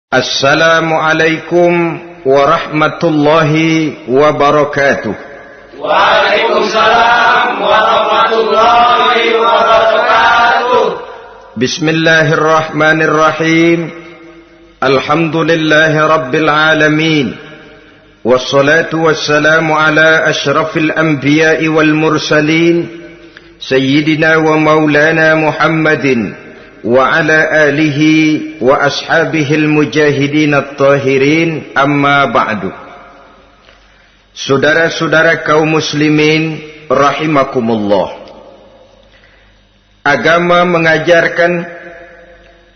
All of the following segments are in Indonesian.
Assalamualaikum warahmatullahi wabarakatuh. Waalaikumsalam warahmatullahi wabarakatuh. Bismillahirrahmanirrahim. Alhamdulillahi rabbil alamin. Wassalatu wassalamu ala ashrafil anbiya'i wal mursalin, Sayyidina wa maulana Muhammadin wa ala alihi wa ashabihil mujahidin at-tahirin, amma ba'du. Saudara-saudara kaum muslimin rahimakumullah, agama mengajarkan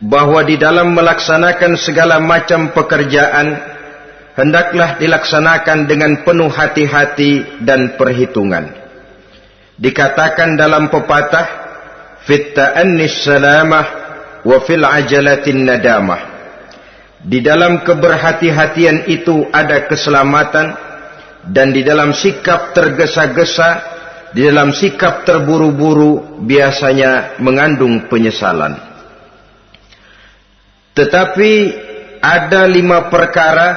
bahwa di dalam melaksanakan segala macam pekerjaan hendaklah dilaksanakan dengan penuh hati-hati dan perhitungan. Dikatakan dalam pepatah, fit ta'annis salamah wa fil ajalatin nadamah. Di dalam keberhati-hatian itu ada keselamatan, dan di dalam sikap tergesa-gesa, di dalam sikap terburu-buru biasanya mengandung penyesalan. Tetapi ada 5 perkara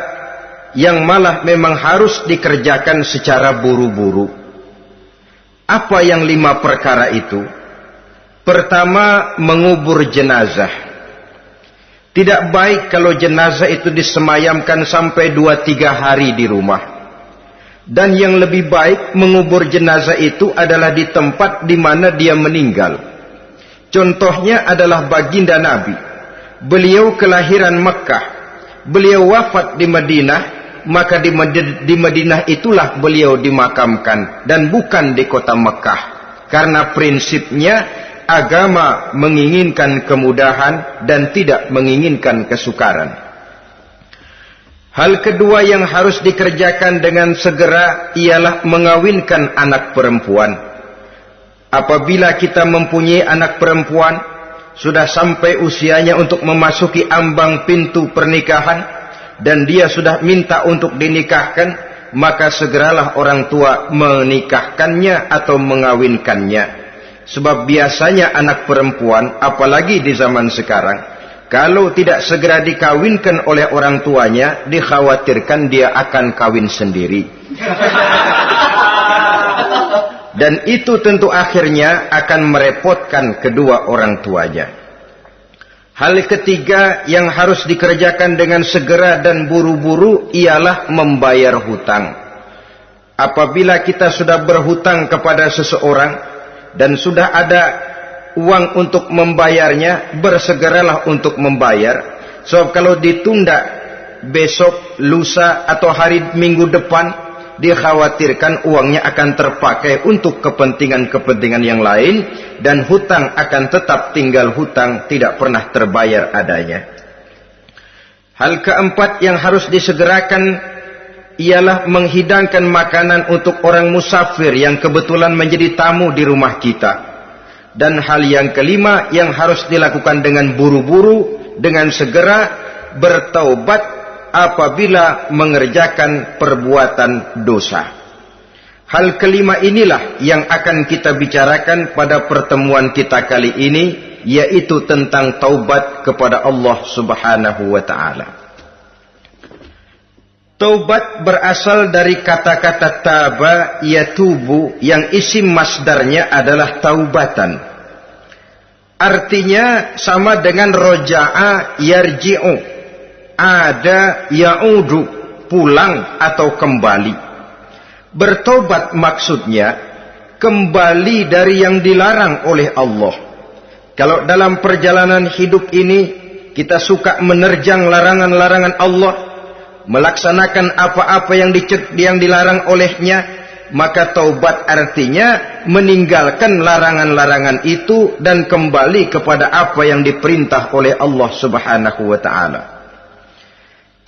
yang malah memang harus dikerjakan secara buru-buru. Apa yang 5 perkara itu? Pertama, mengubur jenazah. Tidak baik kalau jenazah itu disemayamkan sampai 2-3 hari di rumah. Dan yang lebih baik mengubur jenazah itu adalah di tempat di mana dia meninggal. Contohnya adalah baginda Nabi. Beliau kelahiran Mekah. Beliau wafat di Madinah, maka di Madinah itulah beliau dimakamkan dan bukan di kota Mekah. Karena prinsipnya agama menginginkan kemudahan dan tidak menginginkan kesukaran. Hal kedua yang harus dikerjakan dengan segera ialah mengawinkan anak perempuan. Apabila kita mempunyai anak perempuan, sudah sampai usianya untuk memasuki ambang pintu pernikahan, dan dia sudah minta untuk dinikahkan, maka segeralah orang tua menikahkannya atau mengawinkannya. Sebab biasanya anak perempuan, apalagi di zaman sekarang, kalau tidak segera dikawinkan oleh orang tuanya, dikhawatirkan dia akan kawin sendiri. Dan itu tentu akhirnya akan merepotkan kedua orang tuanya. Hal ketiga yang harus dikerjakan dengan segera dan buru-buru ialah membayar hutang. Apabila kita sudah berhutang kepada seseorang dan sudah ada uang untuk membayarnya, bersegeralah untuk membayar. Sebab kalau ditunda besok, lusa, atau hari minggu depan, dikhawatirkan uangnya akan terpakai untuk kepentingan-kepentingan yang lain, dan hutang akan tetap tinggal hutang, tidak pernah terbayar adanya. Hal keempat yang harus disegerakan ialah menghidangkan makanan untuk orang musafir yang kebetulan menjadi tamu di rumah kita. Dan hal yang kelima yang harus dilakukan dengan buru-buru, dengan segera, bertaubat apabila mengerjakan perbuatan dosa. Hal kelima inilah yang akan kita bicarakan pada pertemuan kita kali ini, yaitu tentang taubat kepada Allah Subhanahu wa ta'ala. Taubat berasal dari kata-kata taba yatubu, yang isim masdarnya adalah taubatan. Artinya sama dengan roja'a yarji'u, ada ya'udu, pulang atau kembali. Bertobat maksudnya kembali dari yang dilarang oleh Allah. Kalau dalam perjalanan hidup ini kita suka menerjang larangan-larangan Allah, melaksanakan apa-apa yang dilarang olehnya, maka taubat artinya meninggalkan larangan-larangan itu dan kembali kepada apa yang diperintah oleh Allah Subhanahu wa ta'ala.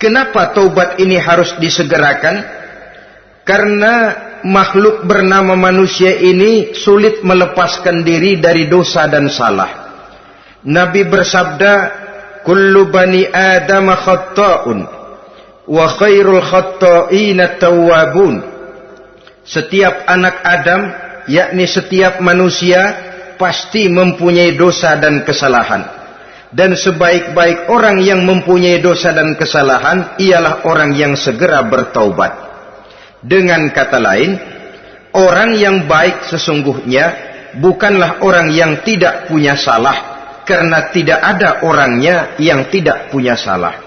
Kenapa taubat ini harus disegerakan? Karena makhluk bernama manusia ini sulit melepaskan diri dari dosa dan salah. Nabi bersabda, kullu bani Adam khatta'un wa khairul khatta'ina tawwabun. Setiap anak Adam, yakni setiap manusia, pasti mempunyai dosa dan kesalahan. Dan sebaik-baik orang yang mempunyai dosa dan kesalahan ialah orang yang segera bertaubat. Dengan kata lain, orang yang baik sesungguhnya bukanlah orang yang tidak punya salah, karena tidak ada orangnya yang tidak punya salah.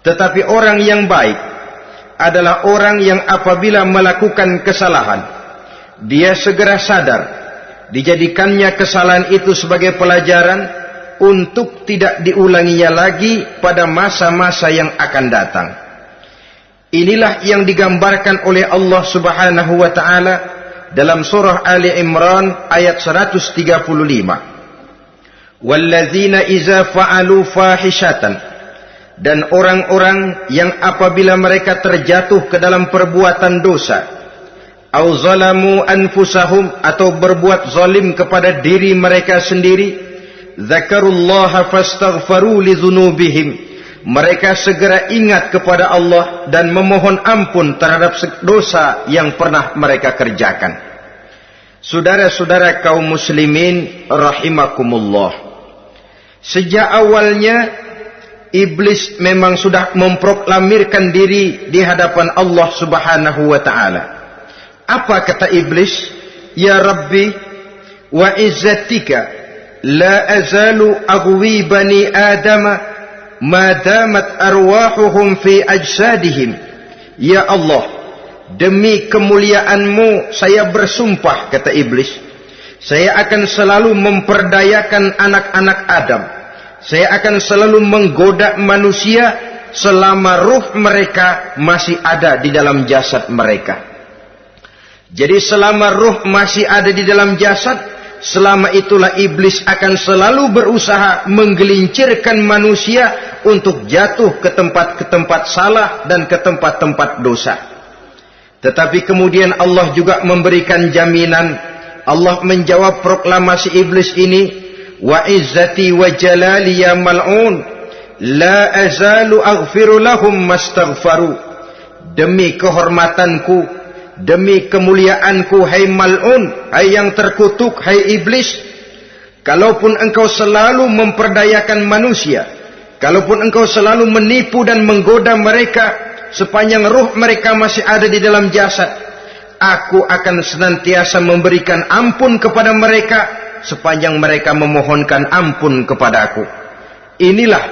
Tetapi orang yang baik adalah orang yang apabila melakukan kesalahan, dia segera sadar, dijadikannya kesalahan itu sebagai pelajaran untuk tidak diulanginya lagi pada masa-masa yang akan datang. Inilah yang digambarkan oleh Allah Subhanahu wa taala dalam surah Ali Imran ayat 135. Walladzina iza fa'alu fahishatan, dan orang-orang yang apabila mereka terjatuh ke dalam perbuatan dosa, au zalamu anfusahum, atau berbuat zalim kepada diri mereka sendiri, dzakarullaha fastaghfaru lidzunubihim, mereka segera ingat kepada Allah dan memohon ampun terhadap dosa yang pernah mereka kerjakan. Saudara-saudara kaum muslimin rahimakumullah, sejak awalnya iblis memang sudah memproklamirkan diri di hadapan Allah Subhanahu wa taala. Apa kata iblis? Ya Rabbi wa izzatika la azalu aghwi bani adama ma damat arwahuhum fi ajsadihim. Ya Allah, demi kemuliaan-Mu saya bersumpah, kata iblis, saya akan selalu memperdayakan anak-anak Adam. Saya akan selalu menggoda manusia selama ruh mereka masih ada di dalam jasad mereka. Jadi selama ruh masih ada di dalam jasad, selama itulah iblis akan selalu berusaha menggelincirkan manusia untuk jatuh ke tempat-tempat salah dan ke tempat-tempat dosa. Tetapi kemudian Allah juga memberikan jaminan. Allah menjawab proklamasi iblis ini, wa izzati wa jalali ya mal'un la azalu aghfiru lahum mastaghfaru. Demi kehormatanku, demi kemuliaanku, hai mal'un, hai yang terkutuk, hai iblis, kalaupun engkau selalu memperdayakan manusia, kalaupun engkau selalu menipu dan menggoda mereka sepanjang ruh mereka masih ada di dalam jasad, aku akan senantiasa memberikan ampun kepada mereka sepanjang mereka memohonkan ampun kepadaku. Inilah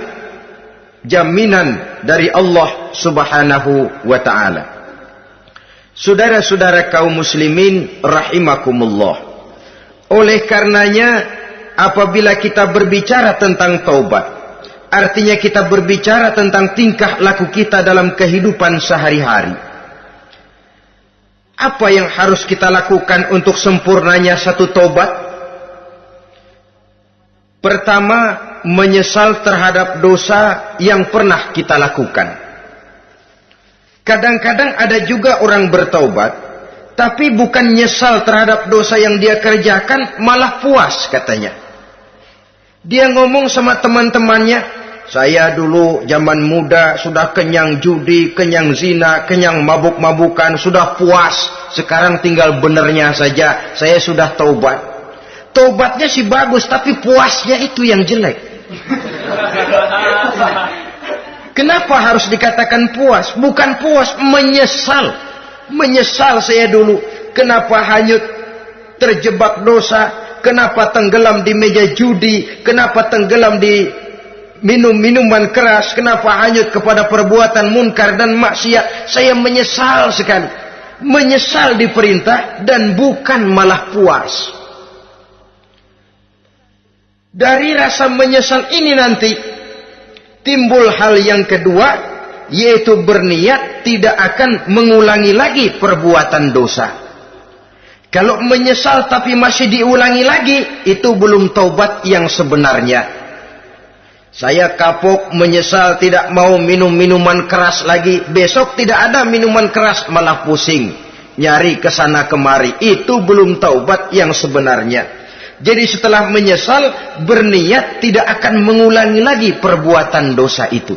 jaminan dari Allah Subhanahu wa ta'ala. Saudara-saudara kaum muslimin rahimakumullah, oleh karenanya apabila kita berbicara tentang taubat, artinya kita berbicara tentang tingkah laku kita dalam kehidupan sehari-hari. Apa yang harus kita lakukan untuk sempurnanya satu taubat? Pertama, menyesal terhadap dosa yang pernah kita lakukan. Kadang-kadang ada juga orang bertaubat, tapi bukan nyesal terhadap dosa yang dia kerjakan, malah puas katanya. Dia ngomong sama teman-temannya, saya dulu zaman muda sudah kenyang judi, kenyang zina, kenyang mabuk-mabukan, sudah puas. Sekarang tinggal benernya saja, saya sudah taubat. Taubatnya sih bagus, tapi puasnya itu yang jelek. Kenapa harus dikatakan puas? Bukan puas, menyesal. Menyesal saya dulu. Kenapa hanyut terjebak dosa? Kenapa tenggelam di meja judi? Kenapa tenggelam di minum-minuman keras? Kenapa hanyut kepada perbuatan munkar dan maksiat? Saya menyesal sekali. Menyesal diperintah dan bukan malah puas. Dari rasa menyesal ini nanti timbul hal yang kedua, yaitu berniat tidak akan mengulangi lagi perbuatan dosa. Kalau menyesal tapi masih diulangi lagi, itu belum taubat yang sebenarnya. Saya kapok, menyesal, tidak mau minum minuman keras lagi. Besok tidak ada minuman keras, malah pusing, nyari kesana kemari. Itu belum taubat yang sebenarnya. Jadi setelah menyesal, berniat tidak akan mengulangi lagi perbuatan dosa itu.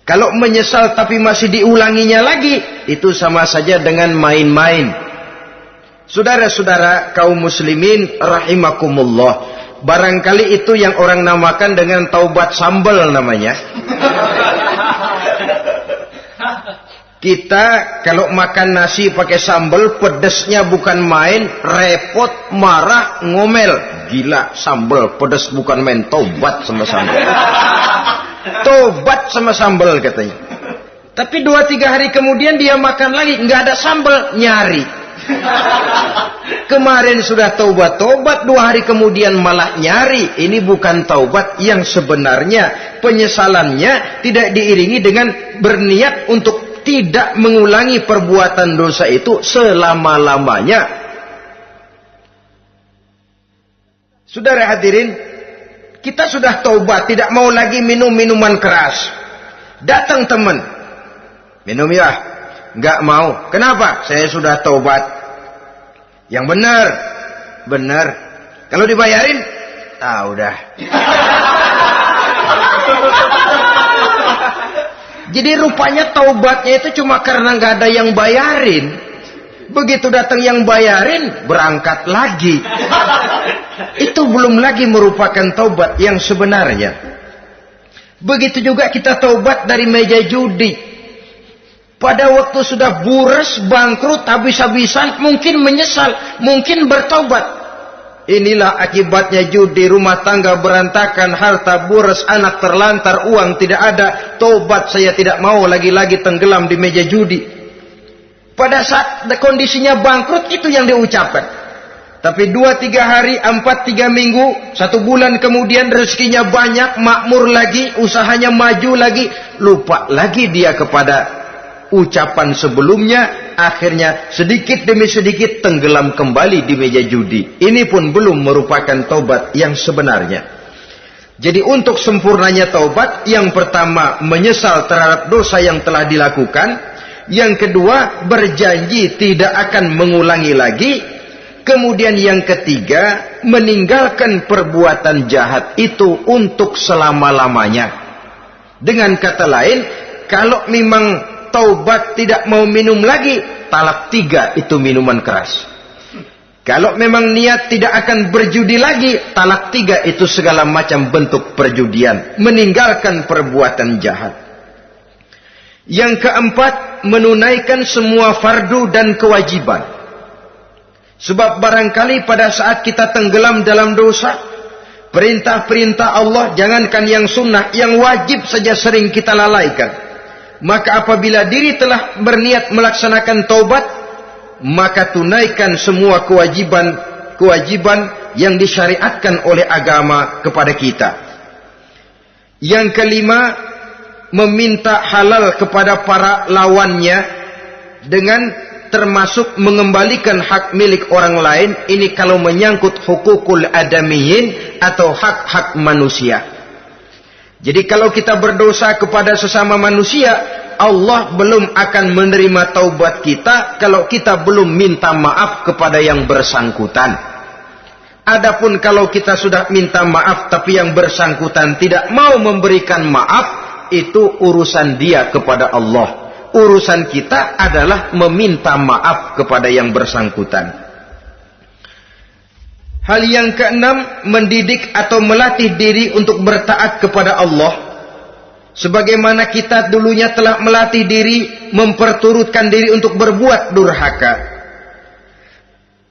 Kalau menyesal tapi masih diulanginya lagi, itu sama saja dengan main-main. Saudara-saudara kaum muslimin rahimakumullah, Barangkali itu yang orang namakan dengan taubat sambal namanya. Kita kalau makan nasi pakai sambal, pedesnya bukan main, repot, marah, ngomel. Gila, sambal pedes bukan main, taubat sama sambal. Tobat sama sambal katanya. Tapi 2-3 hari kemudian dia makan lagi, nggak ada sambal, nyari. Kemarin sudah taubat, 2 hari kemudian malah nyari. Ini bukan taubat yang sebenarnya. Penyesalannya tidak diiringi dengan berniat untuk tidak mengulangi perbuatan dosa itu selama-lamanya. Saudara hadirin, kita sudah taubat, tidak mau lagi minum minuman keras. Datang teman, minum ya, nggak mau. Kenapa? Saya sudah taubat. Yang benar, benar. Kalau dibayarin, udah. Jadi rupanya taubatnya itu cuma karena nggak ada yang bayarin. Begitu datang yang bayarin, berangkat lagi. Itu belum lagi merupakan taubat yang sebenarnya. Begitu juga kita taubat dari meja judi. Pada waktu sudah bures, bangkrut, habis-habisan, mungkin menyesal, mungkin bertaubat. Inilah akibatnya judi, rumah tangga berantakan, harta bures, anak terlantar, uang tidak ada. Taubat, saya tidak mau lagi-lagi tenggelam di meja judi. Pada saat kondisinya bangkrut, itu yang diucapkan. Tapi 2-3 hari, 4-3 minggu, 1 bulan kemudian rezekinya banyak, makmur lagi, usahanya maju lagi, lupa lagi dia kepada ucapan sebelumnya, akhirnya sedikit demi sedikit tenggelam kembali di meja judi. Ini pun belum merupakan taubat yang sebenarnya. Jadi untuk sempurnanya taubat, yang pertama menyesal terhadap dosa yang telah dilakukan, yang kedua berjanji tidak akan mengulangi lagi, kemudian yang ketiga meninggalkan perbuatan jahat itu untuk selama-lamanya. Dengan kata lain, kalau memang taubat tidak mau minum lagi, talak 3 itu minuman keras. Kalau memang niat tidak akan berjudi lagi, talak 3 itu segala macam bentuk perjudian, meninggalkan perbuatan jahat. Yang keempat, menunaikan semua fardu dan kewajiban. Sebab barangkali pada saat kita tenggelam dalam dosa, perintah-perintah Allah, jangankan yang sunnah, yang wajib saja sering kita lalaikan. Maka apabila diri telah berniat melaksanakan taubat, maka tunaikan semua kewajiban yang disyariatkan oleh agama kepada kita. Yang kelima, meminta halal kepada para lawannya dengan termasuk mengembalikan hak milik orang lain. Ini kalau menyangkut hukukul adamiyin atau hak-hak manusia. Jadi kalau kita berdosa kepada sesama manusia, Allah belum akan menerima taubat kita kalau kita belum minta maaf kepada yang bersangkutan. Adapun kalau kita sudah minta maaf tapi yang bersangkutan tidak mau memberikan maaf, itu urusan dia kepada Allah. Urusan kita adalah meminta maaf kepada yang bersangkutan. Hal yang keenam, mendidik atau melatih diri untuk bertaat kepada Allah. Sebagaimana kita dulunya telah melatih diri, memperturutkan diri untuk berbuat durhaka.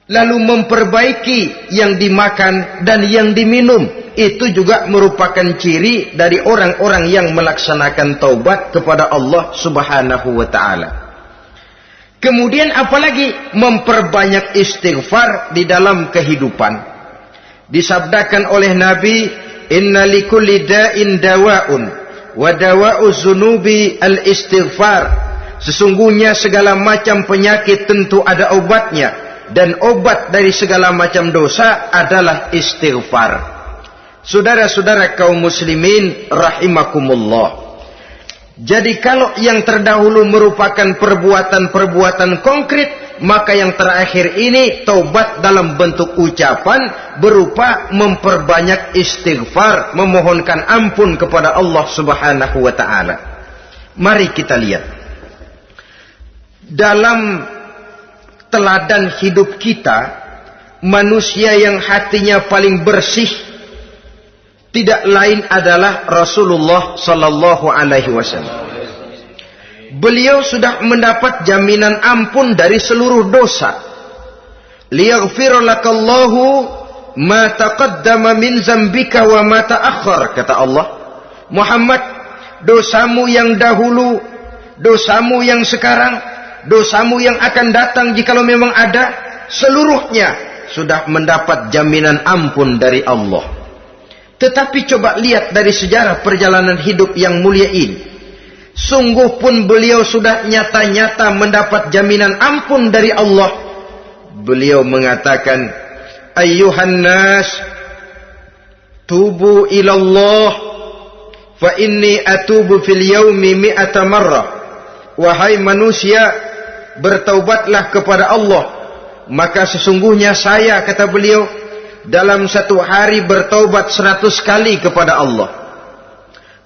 Lalu memperbaiki yang dimakan dan yang diminum. Itu juga merupakan ciri dari orang-orang yang melaksanakan taubat kepada Allah Subhanahu wa ta'ala. Kemudian apalagi memperbanyak istighfar di dalam kehidupan. Disabdakan oleh Nabi, inna likulli da'in dawa'un wa dawa'u zunubi al-istighfar. Sesungguhnya segala macam penyakit tentu ada obatnya, dan obat dari segala macam dosa adalah istighfar. Saudara-saudara kaum muslimin rahimakumullah. Jadi kalau yang terdahulu merupakan perbuatan-perbuatan konkret, maka yang terakhir ini taubat dalam bentuk ucapan berupa memperbanyak istighfar, memohonkan ampun kepada Allah Subhanahu wa ta'ala. Mari kita lihat dalam teladan hidup kita, manusia yang hatinya paling bersih, tidak lain adalah Rasulullah sallallahu alaihi wasallam. Beliau sudah mendapat jaminan ampun dari seluruh dosa. Liyaghfir lakallahu ma taqaddama min zambika wa ma ta'akhkhar, kata Allah. Muhammad, dosamu yang dahulu, dosamu yang sekarang, dosamu yang akan datang jikalau memang ada, seluruhnya sudah mendapat jaminan ampun dari Allah. Tetapi coba lihat dari sejarah perjalanan hidup yang mulia ini. Sungguh pun beliau sudah nyata-nyata mendapat jaminan ampun dari Allah. Beliau mengatakan, ayyuhan nas, tubu ilallah, fa inni atubu fil yaumi mi'ata marrah. Wahai manusia, bertaubatlah kepada Allah. Maka sesungguhnya saya, kata beliau, dalam satu hari bertaubat 100 kali kepada Allah.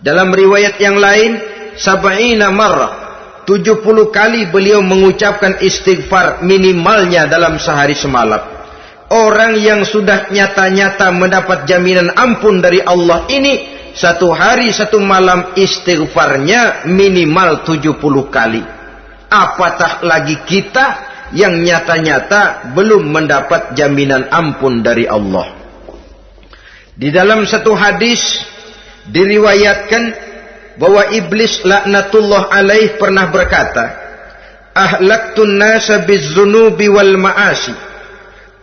Dalam riwayat yang lain, sab'ina marrah, 70 kali beliau mengucapkan istighfar minimalnya dalam sehari semalam. Orang yang sudah nyata-nyata mendapat jaminan ampun dari Allah ini, satu hari satu malam istighfarnya minimal 70 kali. Apatah lagi kita yang nyata-nyata belum mendapat jaminan ampun dari Allah. Di dalam satu hadis diriwayatkan bahwa iblis laknatullah alaih pernah berkata, ahlaktun nasa bizzunubi wal ma'asi.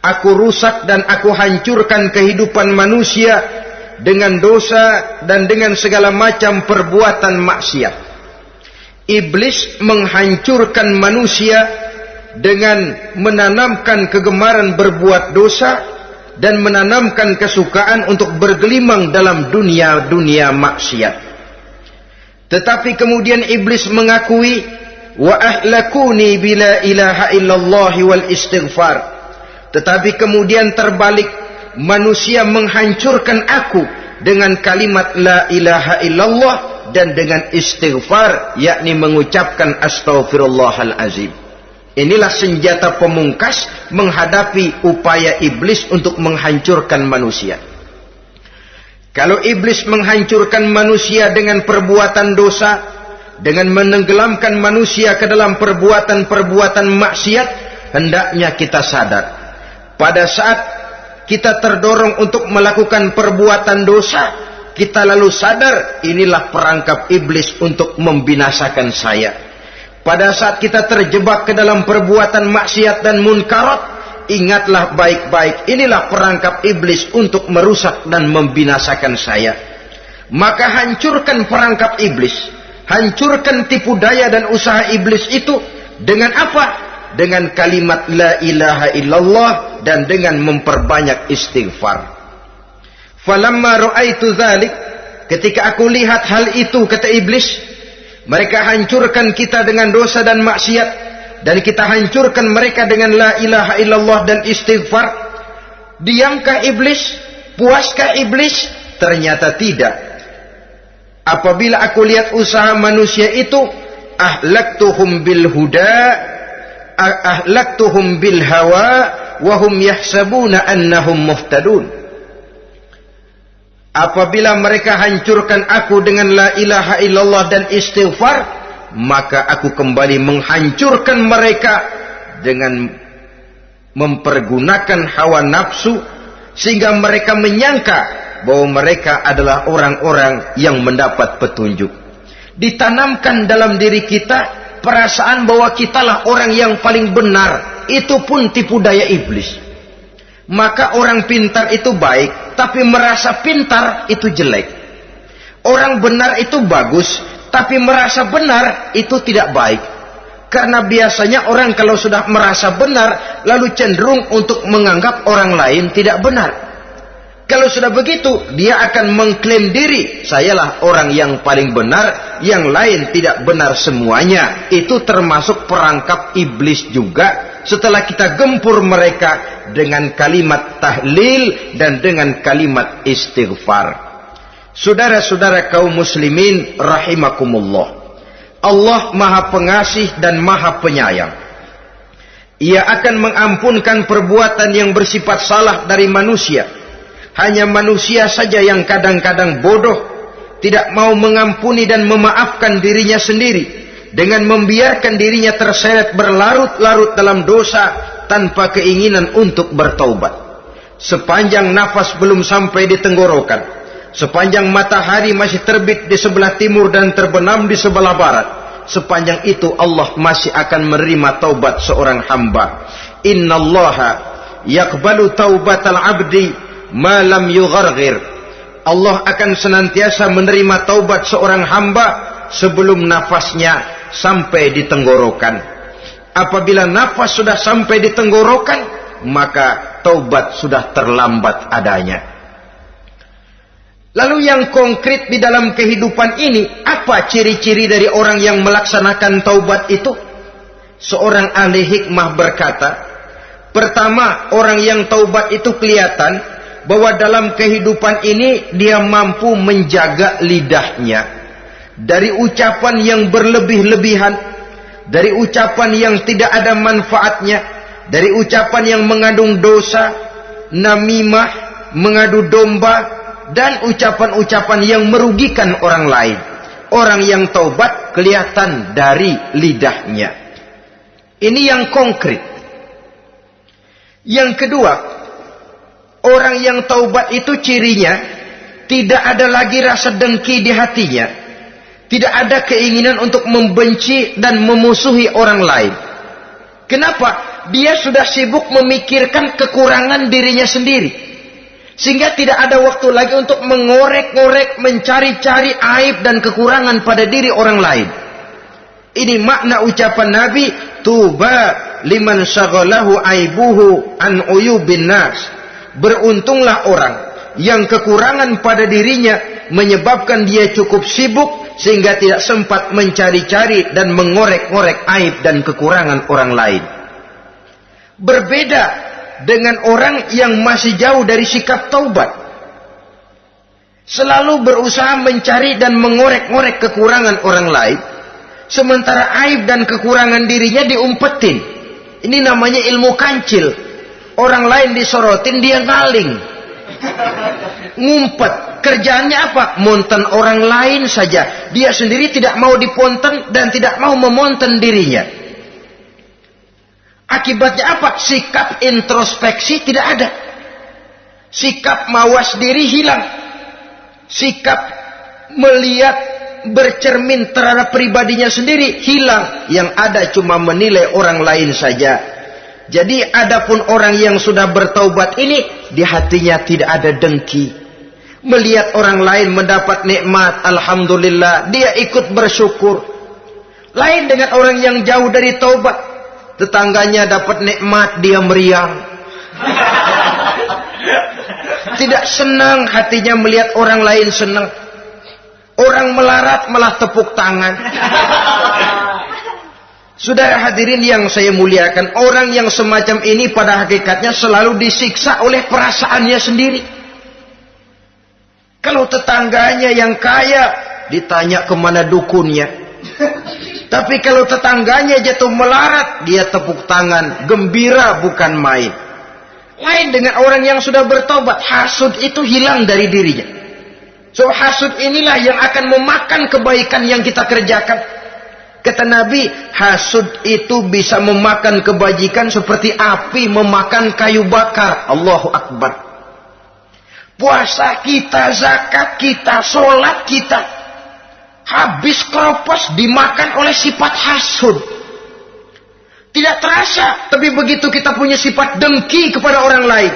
Aku rusak dan aku hancurkan kehidupan manusia dengan dosa dan dengan segala macam perbuatan maksiat. Iblis menghancurkan manusia dengan menanamkan kegemaran berbuat dosa dan menanamkan kesukaan untuk bergelimang dalam dunia maksiat. Tetapi kemudian iblis mengakui, wa ahlakuni bila ilaha illallah wal istighfar. Tetapi kemudian terbalik, manusia menghancurkan aku dengan kalimat la ilaha illallah dan dengan istighfar, yakni mengucapkan astaghfirullahal azim. Inilah senjata pemungkas menghadapi upaya iblis untuk menghancurkan manusia. Kalau iblis menghancurkan manusia dengan perbuatan dosa, dengan menenggelamkan manusia ke dalam perbuatan-perbuatan maksiat, hendaknya kita sadar. Pada saat kita terdorong untuk melakukan perbuatan dosa, kita lalu sadar inilah perangkap iblis untuk membinasakan saya. Pada saat kita terjebak ke dalam perbuatan maksiat dan munkarat, ingatlah baik-baik, inilah perangkap iblis untuk merusak dan membinasakan saya. Maka hancurkan perangkap iblis, hancurkan tipu daya dan usaha iblis itu dengan apa? Dengan kalimat la ilaha illallah dan dengan memperbanyak istighfar. Falamma ra'aitu dzalik, ketika aku lihat hal itu, kata iblis, mereka hancurkan kita dengan dosa dan maksiat, dan kita hancurkan mereka dengan la ilaha illallah dan istighfar. Diamkah iblis? Puaskah iblis? Ternyata tidak. Apabila aku lihat usaha manusia itu, ahlaktuhum bil huda, ahlaktuhum bil hawa, wahum yahsabuna annahum muhtadun. Apabila mereka hancurkan aku dengan la ilaha illallah dan istighfar, maka aku kembali menghancurkan mereka dengan mempergunakan hawa nafsu, sehingga mereka menyangka bahwa mereka adalah orang-orang yang mendapat petunjuk. Ditanamkan dalam diri kita perasaan bahwa kitalah orang yang paling benar. Itu pun tipu daya iblis. Maka orang pintar itu baik, tapi merasa pintar itu jelek. Orang benar itu bagus, tapi merasa benar itu tidak baik. Karena biasanya orang kalau sudah merasa benar, lalu cenderung untuk menganggap orang lain tidak benar. Kalau sudah begitu, dia akan mengklaim diri, sayalah orang yang paling benar, yang lain tidak benar semuanya. Itu termasuk perangkap iblis juga, setelah kita gempur mereka dengan kalimat tahlil dan dengan kalimat istighfar. Saudara-saudara kaum muslimin rahimakumullah, Allah Maha Pengasih dan Maha Penyayang. Ia akan mengampunkan perbuatan yang bersifat salah dari manusia, Hanya manusia saja yang kadang-kadang bodoh, tidak mau mengampuni dan memaafkan dirinya sendiri, dengan membiarkan dirinya terseret berlarut-larut dalam dosa tanpa keinginan untuk bertaubat. Sepanjang nafas belum sampai di tenggorokan, sepanjang matahari masih terbit di sebelah timur dan terbenam di sebelah barat, sepanjang itu Allah masih akan menerima taubat seorang hamba. Innallaha yaqbalu taubatal abdi ma lam yugharghir. Allah akan senantiasa menerima taubat seorang hamba sebelum nafasnya sampai di tenggorokan. Apabila nafas sudah sampai di tenggorokan, maka taubat sudah terlambat adanya. Lalu yang konkret di dalam kehidupan ini, apa ciri-ciri dari orang yang melaksanakan taubat itu? Seorang ahli hikmah berkata, pertama, orang yang taubat itu kelihatan bahwa dalam kehidupan ini dia mampu menjaga lidahnya dari ucapan yang berlebih-lebihan, dari ucapan yang tidak ada manfaatnya, dari ucapan yang mengandung dosa, namimah, mengadu domba, dan ucapan-ucapan yang merugikan orang lain. Orang yang taubat kelihatan dari lidahnya. Ini yang konkret. Yang kedua, orang yang taubat itu cirinya tidak ada lagi rasa dengki di hatinya. Tidak ada keinginan untuk membenci dan memusuhi orang lain. Kenapa? Dia sudah sibuk memikirkan kekurangan dirinya sendiri. Sehingga tidak ada waktu lagi untuk mengorek-ngorek, mencari-cari aib dan kekurangan pada diri orang lain. Ini makna ucapan Nabi, tuba liman syaghalahu aibuhu an uyubin nas. Beruntunglah orang yang kekurangan pada dirinya menyebabkan dia cukup sibuk sehingga tidak sempat mencari-cari dan mengorek-ngorek aib dan kekurangan orang lain. Berbeda dengan orang yang masih jauh dari sikap taubat. Selalu berusaha mencari dan mengorek-ngorek kekurangan orang lain, sementara aib dan kekurangan dirinya diumpetin. Ini namanya ilmu kancil. Orang lain disorotin, dia ngaling, ngumpet. Kerjaannya apa? Monten orang lain saja. Dia sendiri tidak mau diponten dan tidak mau memonten dirinya. Akibatnya apa? Sikap introspeksi tidak ada. Sikap mawas diri hilang. Sikap melihat, bercermin terhadap pribadinya sendiri hilang. Yang ada cuma menilai orang lain saja. Jadi adapun orang yang sudah bertaubat ini, di hatinya tidak ada dengki. Melihat orang lain mendapat nikmat, alhamdulillah, dia ikut bersyukur. Lain dengan orang yang jauh dari taubat. Tetangganya dapat nikmat, dia meriang. Tidak senang hatinya melihat orang lain senang. Orang melarat malah tepuk tangan. Saudara hadirin yang saya muliakan, orang yang semacam ini pada hakikatnya selalu disiksa oleh perasaannya sendiri. Kalau tetangganya yang kaya, ditanya kemana dukunnya. Tapi kalau tetangganya jatuh melarat, dia tepuk tangan, gembira bukan main. Lain dengan orang yang sudah bertobat, hasud itu hilang dari dirinya. So hasud inilah yang akan memakan kebaikan yang kita kerjakan. Kata Nabi, hasud itu bisa memakan kebajikan seperti api memakan kayu bakar. Allahu Akbar. Puasa kita, zakat kita, sholat kita, habis keropos dimakan oleh sifat hasud. Tidak terasa, tapi begitu kita punya sifat dengki kepada orang lain,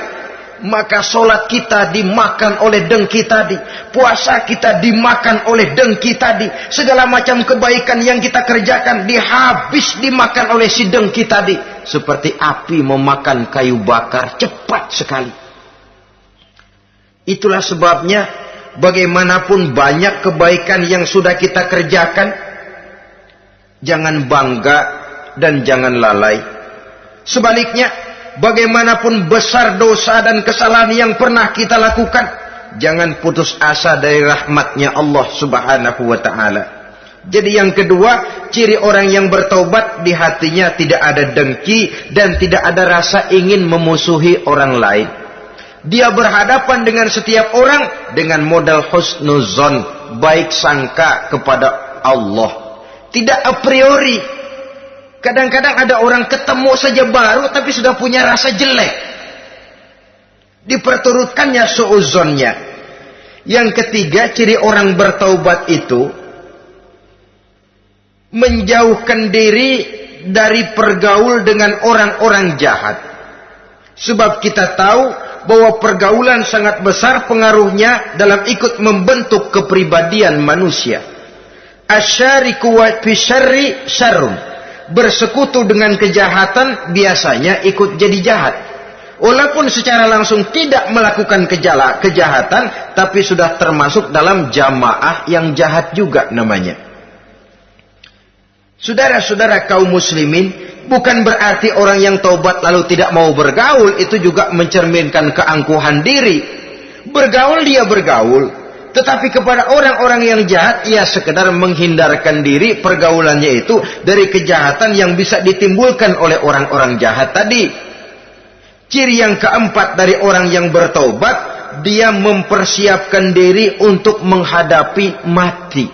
maka sholat kita dimakan oleh dengki tadi, puasa kita dimakan oleh dengki tadi, segala macam kebaikan yang kita kerjakan dimakan oleh si dengki tadi, seperti api memakan kayu bakar, cepat sekali. Itulah sebabnya bagaimanapun banyak kebaikan yang sudah kita kerjakan, jangan bangga dan jangan lalai. Sebaliknya, bagaimanapun besar dosa dan kesalahan yang pernah kita lakukan, jangan putus asa dari rahmatnya Allah Subhanahu wa ta'ala. Jadi yang kedua, ciri orang yang bertaubat, di hatinya tidak ada dengki dan tidak ada rasa ingin memusuhi orang lain. Dia berhadapan dengan setiap orang dengan modal husnuzon, baik sangka kepada Allah. Tidak a priori. Kadang-kadang ada orang ketemu saja baru tapi sudah punya rasa jelek. Diperturutkannya su'uzonnya. Yang ketiga, ciri orang bertaubat itu menjauhkan diri dari pergaul dengan orang-orang jahat. Sebab kita tahu bahwa pergaulan sangat besar pengaruhnya dalam ikut membentuk kepribadian manusia. Asyariku wa fi syarri syarrun. Bersekutu dengan kejahatan biasanya ikut jadi jahat. Walaupun secara langsung tidak melakukan kejahatan, tapi sudah termasuk dalam jamaah yang jahat juga namanya. Saudara-saudara kaum muslimin, bukan berarti orang yang taubat lalu tidak mau bergaul itu juga mencerminkan keangkuhan diri. Bergaul dia bergaul, tetapi kepada orang-orang yang jahat ia sekedar menghindarkan diri pergaulannya itu dari kejahatan yang bisa ditimbulkan oleh orang-orang jahat tadi. Ciri yang keempat dari orang yang bertaubat, dia mempersiapkan diri untuk menghadapi mati.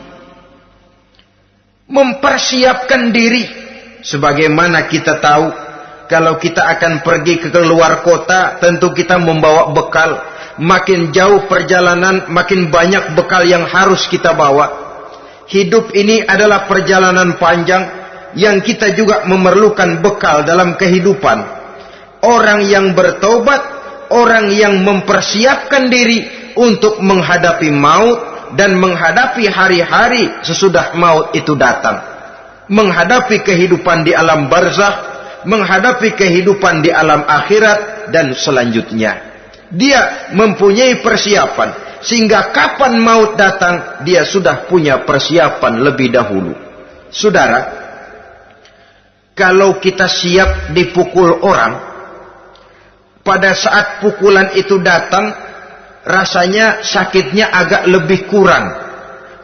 Mempersiapkan diri. Sebagaimana kita tahu, kalau kita akan pergi ke luar kota, tentu kita membawa bekal. Makin jauh perjalanan, makin banyak bekal yang harus kita bawa. Hidup ini adalah perjalanan panjang yang kita juga memerlukan bekal dalam kehidupan. Orang yang bertobat, orang yang mempersiapkan diri untuk menghadapi maut dan menghadapi hari-hari sesudah maut itu datang. Menghadapi kehidupan di alam barzakh, menghadapi kehidupan di alam akhirat dan selanjutnya. Dia mempunyai persiapan sehingga kapan maut datang dia sudah punya persiapan lebih dahulu. Saudara, kalau kita siap dipukul orang, pada saat pukulan itu datang, rasanya sakitnya agak lebih kurang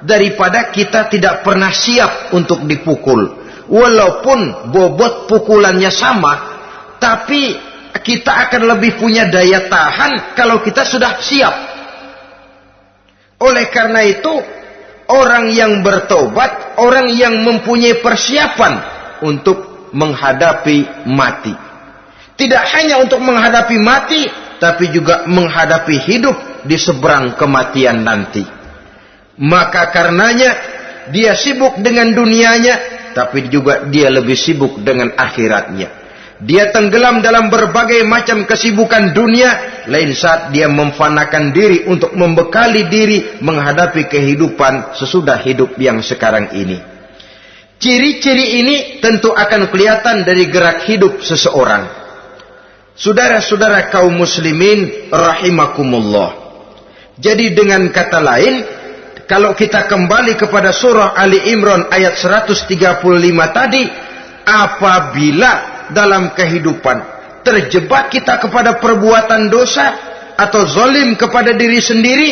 daripada kita tidak pernah siap untuk dipukul. Walaupun bobot pukulannya sama, tapi kita akan lebih punya daya tahan kalau kita sudah siap. Oleh karena itu, orang yang bertobat, orang yang mempunyai persiapan untuk menghadapi mati. Tidak hanya untuk menghadapi mati, tapi juga menghadapi hidup di seberang kematian nanti. Maka karenanya dia sibuk dengan dunianya, tapi juga dia lebih sibuk dengan akhiratnya. Dia tenggelam dalam berbagai macam kesibukan dunia, lain saat dia memfanakan diri untuk membekali diri menghadapi kehidupan sesudah hidup yang sekarang ini. Ciri-ciri ini tentu akan kelihatan dari gerak hidup seseorang. Saudara-saudara kaum muslimin rahimakumullah. Jadi dengan kata lain, kalau kita kembali kepada surah Ali Imran ayat 135 tadi, apabila dalam kehidupan terjebak kita kepada perbuatan dosa atau zalim kepada diri sendiri,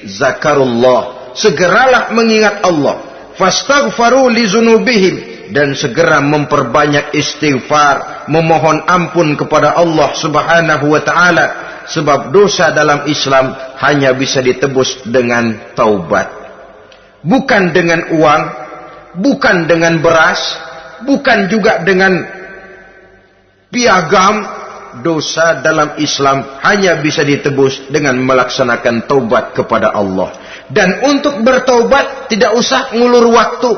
zakarullah, segeralah mengingat Allah, fastaghfaru li dzunubihim, dan segera memperbanyak istighfar, memohon ampun kepada Allah Subhanahu wa taala, sebab dosa dalam Islam hanya bisa ditebus dengan taubat. Bukan dengan uang, bukan dengan beras, bukan juga dengan piagam. Dosa dalam Islam hanya bisa ditebus dengan melaksanakan taubat kepada Allah. Dan untuk bertaubat tidak usah ngulur waktu.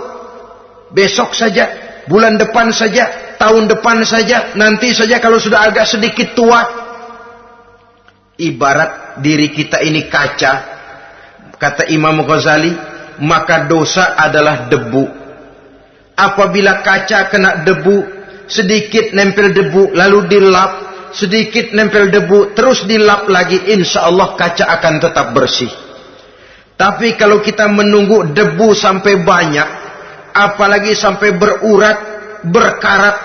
Besok saja, bulan depan saja, tahun depan saja, nanti saja kalau sudah agak sedikit tua. Ibarat diri kita ini kaca, kata Imam Ghazali, maka dosa adalah debu. Apabila kaca kena debu, sedikit nempel debu, lalu dilap, sedikit nempel debu, terus dilap lagi, insya Allah kaca akan tetap bersih. Tapi kalau kita menunggu debu sampai banyak, apalagi sampai berurat, berkarat,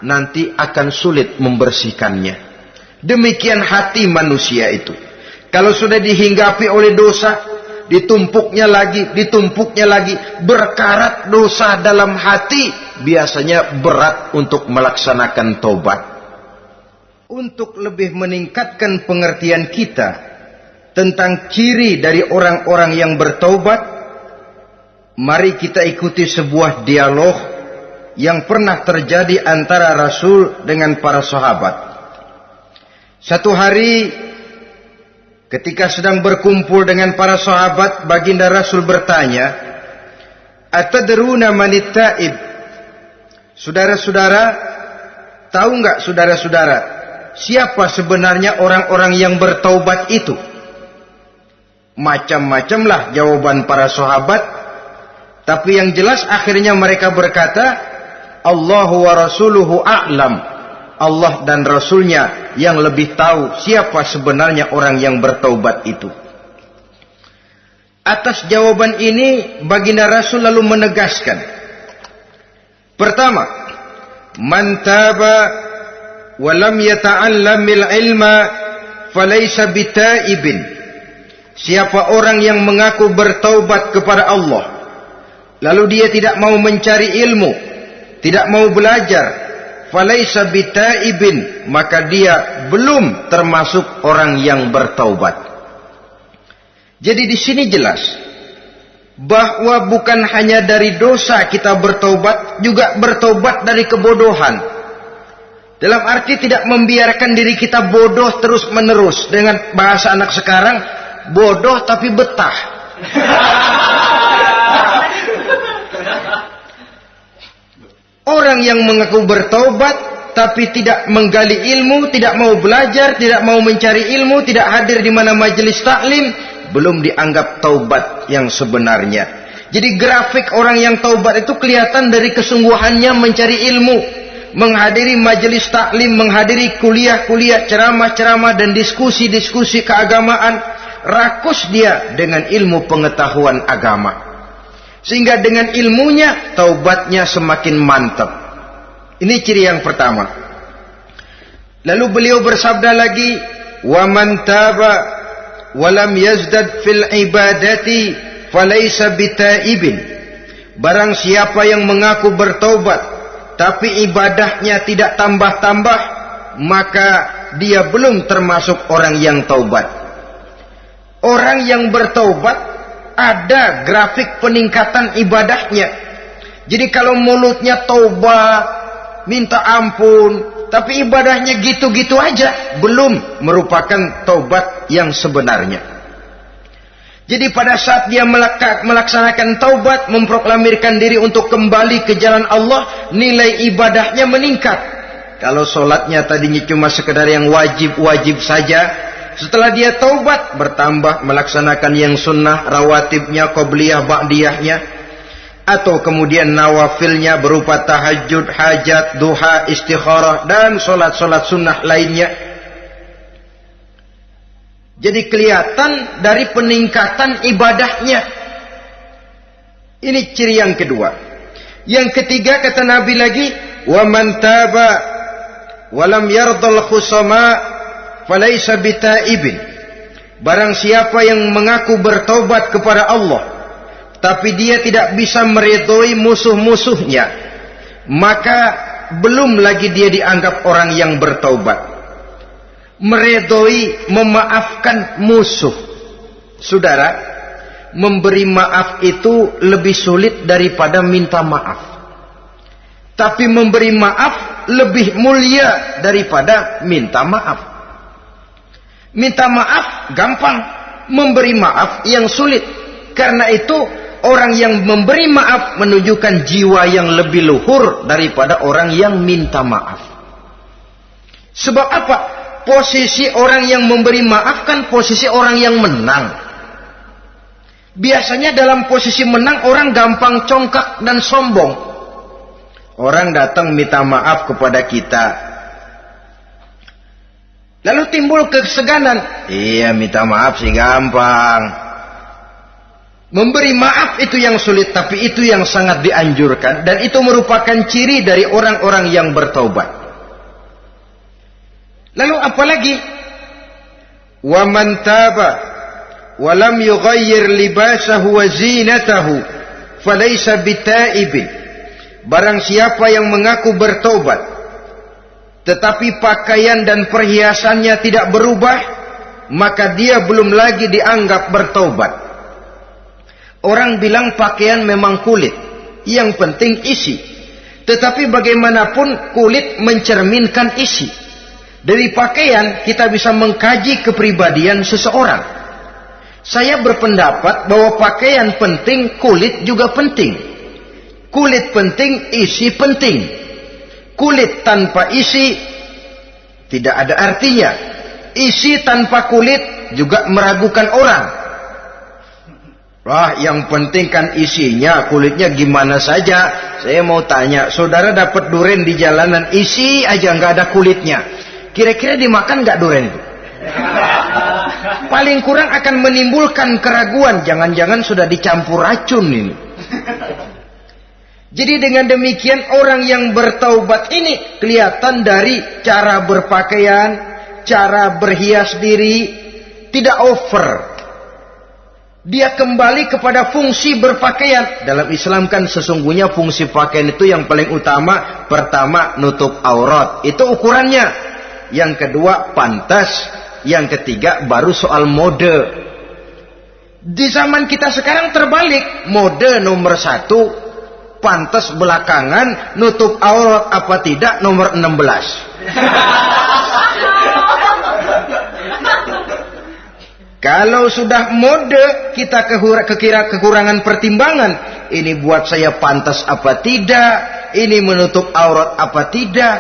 nanti akan sulit membersihkannya. Demikian hati manusia itu. Kalau sudah dihinggapi oleh dosa, ditumpuknya lagi, berkarat dosa dalam hati, biasanya berat untuk melaksanakan taubat. untuk lebih meningkatkan pengertian kita tentang ciri dari orang-orang yang bertaubat, mari kita ikuti sebuah dialog yang pernah terjadi antara Rasul dengan para sahabat. Satu hari ketika sedang berkumpul dengan para sahabat, baginda Rasul bertanya, "Atadruna manit taib?" Saudara-saudara, tahu enggak saudara-saudara, siapa sebenarnya orang-orang yang bertaubat itu? Macam-macamlah jawaban para sahabat, tapi yang jelas akhirnya mereka berkata, Allahu wa rasuluhu a'lam. Allah dan Rasulnya yang lebih tahu siapa sebenarnya orang yang bertaubat itu. Atas jawaban ini, baginda Rasul lalu menegaskan, pertama, man taba wa lam yata'allamil ilma falaysa bitaibin. Siapa orang yang mengaku bertaubat kepada Allah, lalu dia tidak mau mencari ilmu, tidak mau belajar, falaysa bitaibin, maka dia belum termasuk orang yang bertaubat. Jadi di sini jelas bahwa bukan hanya dari dosa kita bertaubat, juga bertaubat dari kebodohan. Dalam arti tidak membiarkan diri kita bodoh terus menerus. Dengan bahasa anak sekarang, bodoh tapi betah. Orang yang mengaku bertaubat tapi tidak menggali ilmu, tidak mau belajar, tidak mau mencari ilmu, tidak hadir di mana majelis taklim, belum dianggap taubat yang sebenarnya. Jadi grafik orang yang taubat itu kelihatan dari kesungguhannya mencari ilmu, menghadiri majelis taklim, menghadiri kuliah-kuliah, ceramah-ceramah dan diskusi-diskusi keagamaan. Rakus dia dengan ilmu pengetahuan agama, sehingga dengan ilmunya taubatnya semakin mantap. Ini ciri yang pertama. Lalu beliau bersabda lagi, wa man taba walam yazdad fil ibadati falaysa bitaibin. Barang siapa yang mengaku bertaubat tapi ibadahnya tidak tambah-tambah, maka dia belum termasuk orang yang taubat. Orang yang bertaubat ada grafik peningkatan ibadahnya. Jadi kalau mulutnya taubat, minta ampun, tapi ibadahnya gitu-gitu aja, belum merupakan taubat yang sebenarnya. Jadi pada saat dia melaksanakan taubat, memproklamirkan diri untuk kembali ke jalan Allah, nilai ibadahnya meningkat. Kalau sholatnya tadinya cuma sekedar yang wajib-wajib saja, setelah dia taubat bertambah melaksanakan yang sunnah, rawatibnya, qobliyah, ba'diyahnya, atau kemudian nawafilnya berupa tahajud, hajat, duha, istikharah, dan solat-solat sunnah lainnya. Jadi kelihatan dari peningkatan ibadahnya. Ini ciri yang kedua. Yang ketiga kata Nabi lagi, wa man taba wa lam yardal khusama falaysa bitaibin. Barang siapa yang mengaku bertaubat kepada Allah tapi dia tidak bisa meridhoi musuh-musuhnya, maka belum lagi dia dianggap orang yang bertaubat. Meridhoi, memaafkan musuh. Saudara, memberi maaf itu lebih sulit daripada minta maaf. Tapi memberi maaf lebih mulia daripada minta maaf. Minta maaf gampang, memberi maaf yang sulit. Karena itu orang yang memberi maaf menunjukkan jiwa yang lebih luhur daripada orang yang minta maaf. Sebab apa? Posisi orang yang memberi maaf kan posisi orang yang menang. Biasanya dalam posisi menang orang gampang congkak dan sombong. Orang datang minta maaf kepada kita, lalu timbul keseganan. Iya, minta maaf sih gampang. Memberi maaf itu yang sulit, tapi itu yang sangat dianjurkan. Dan itu merupakan ciri dari orang-orang yang bertaubat. Lalu apa lagi? Wa man taba wa lam yughayyir libasahu wa zinatahu falaysa bitaibin. Barang siapa yang mengaku bertaubat tetapi pakaian dan perhiasannya tidak berubah, maka dia belum lagi dianggap bertaubat. Orang bilang pakaian memang kulit, yang penting isi. Tetapi bagaimanapun kulit mencerminkan isi. Dari pakaian kita bisa mengkaji kepribadian seseorang. Saya berpendapat bahwa pakaian penting, kulit juga penting. Kulit penting, isi penting. Kulit tanpa isi tidak ada artinya. Isi tanpa kulit juga meragukan orang. Wah, yang penting kan isinya, kulitnya gimana saja. Saya mau tanya, saudara dapat duren di jalanan, isi aja nggak ada kulitnya. Kira-kira dimakan nggak duren itu? Paling kurang akan menimbulkan keraguan. Jangan-jangan sudah dicampur racun ini. Jadi dengan demikian orang yang bertaubat ini kelihatan dari cara berpakaian, cara berhias diri, tidak over. Dia kembali kepada fungsi berpakaian. Dalam Islam kan sesungguhnya fungsi pakaian itu yang paling utama. Pertama, nutup aurat. Itu ukurannya. Yang kedua, pantas. Yang ketiga, baru soal mode. Di zaman kita sekarang terbalik. Mode nomor 1, pantas belakangan, nutup aurat apa tidak nomor 16. Kalau sudah mode, kita kekurangan pertimbangan. Ini buat saya pantas apa tidak, ini menutup aurat apa tidak.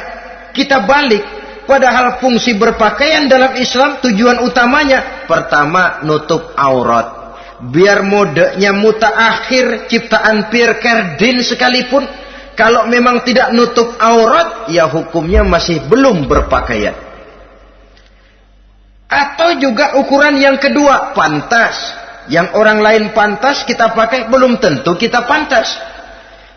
Kita balik. Padahal fungsi berpakaian dalam Islam tujuan utamanya pertama nutup aurat. Biar modenya mutaakhir ciptaan Pierre Cardin sekalipun, kalau memang tidak nutup aurat, ya hukumnya masih belum berpakaian. Atau juga ukuran yang kedua, pantas. Yang orang lain pantas kita pakai, belum tentu kita pantas.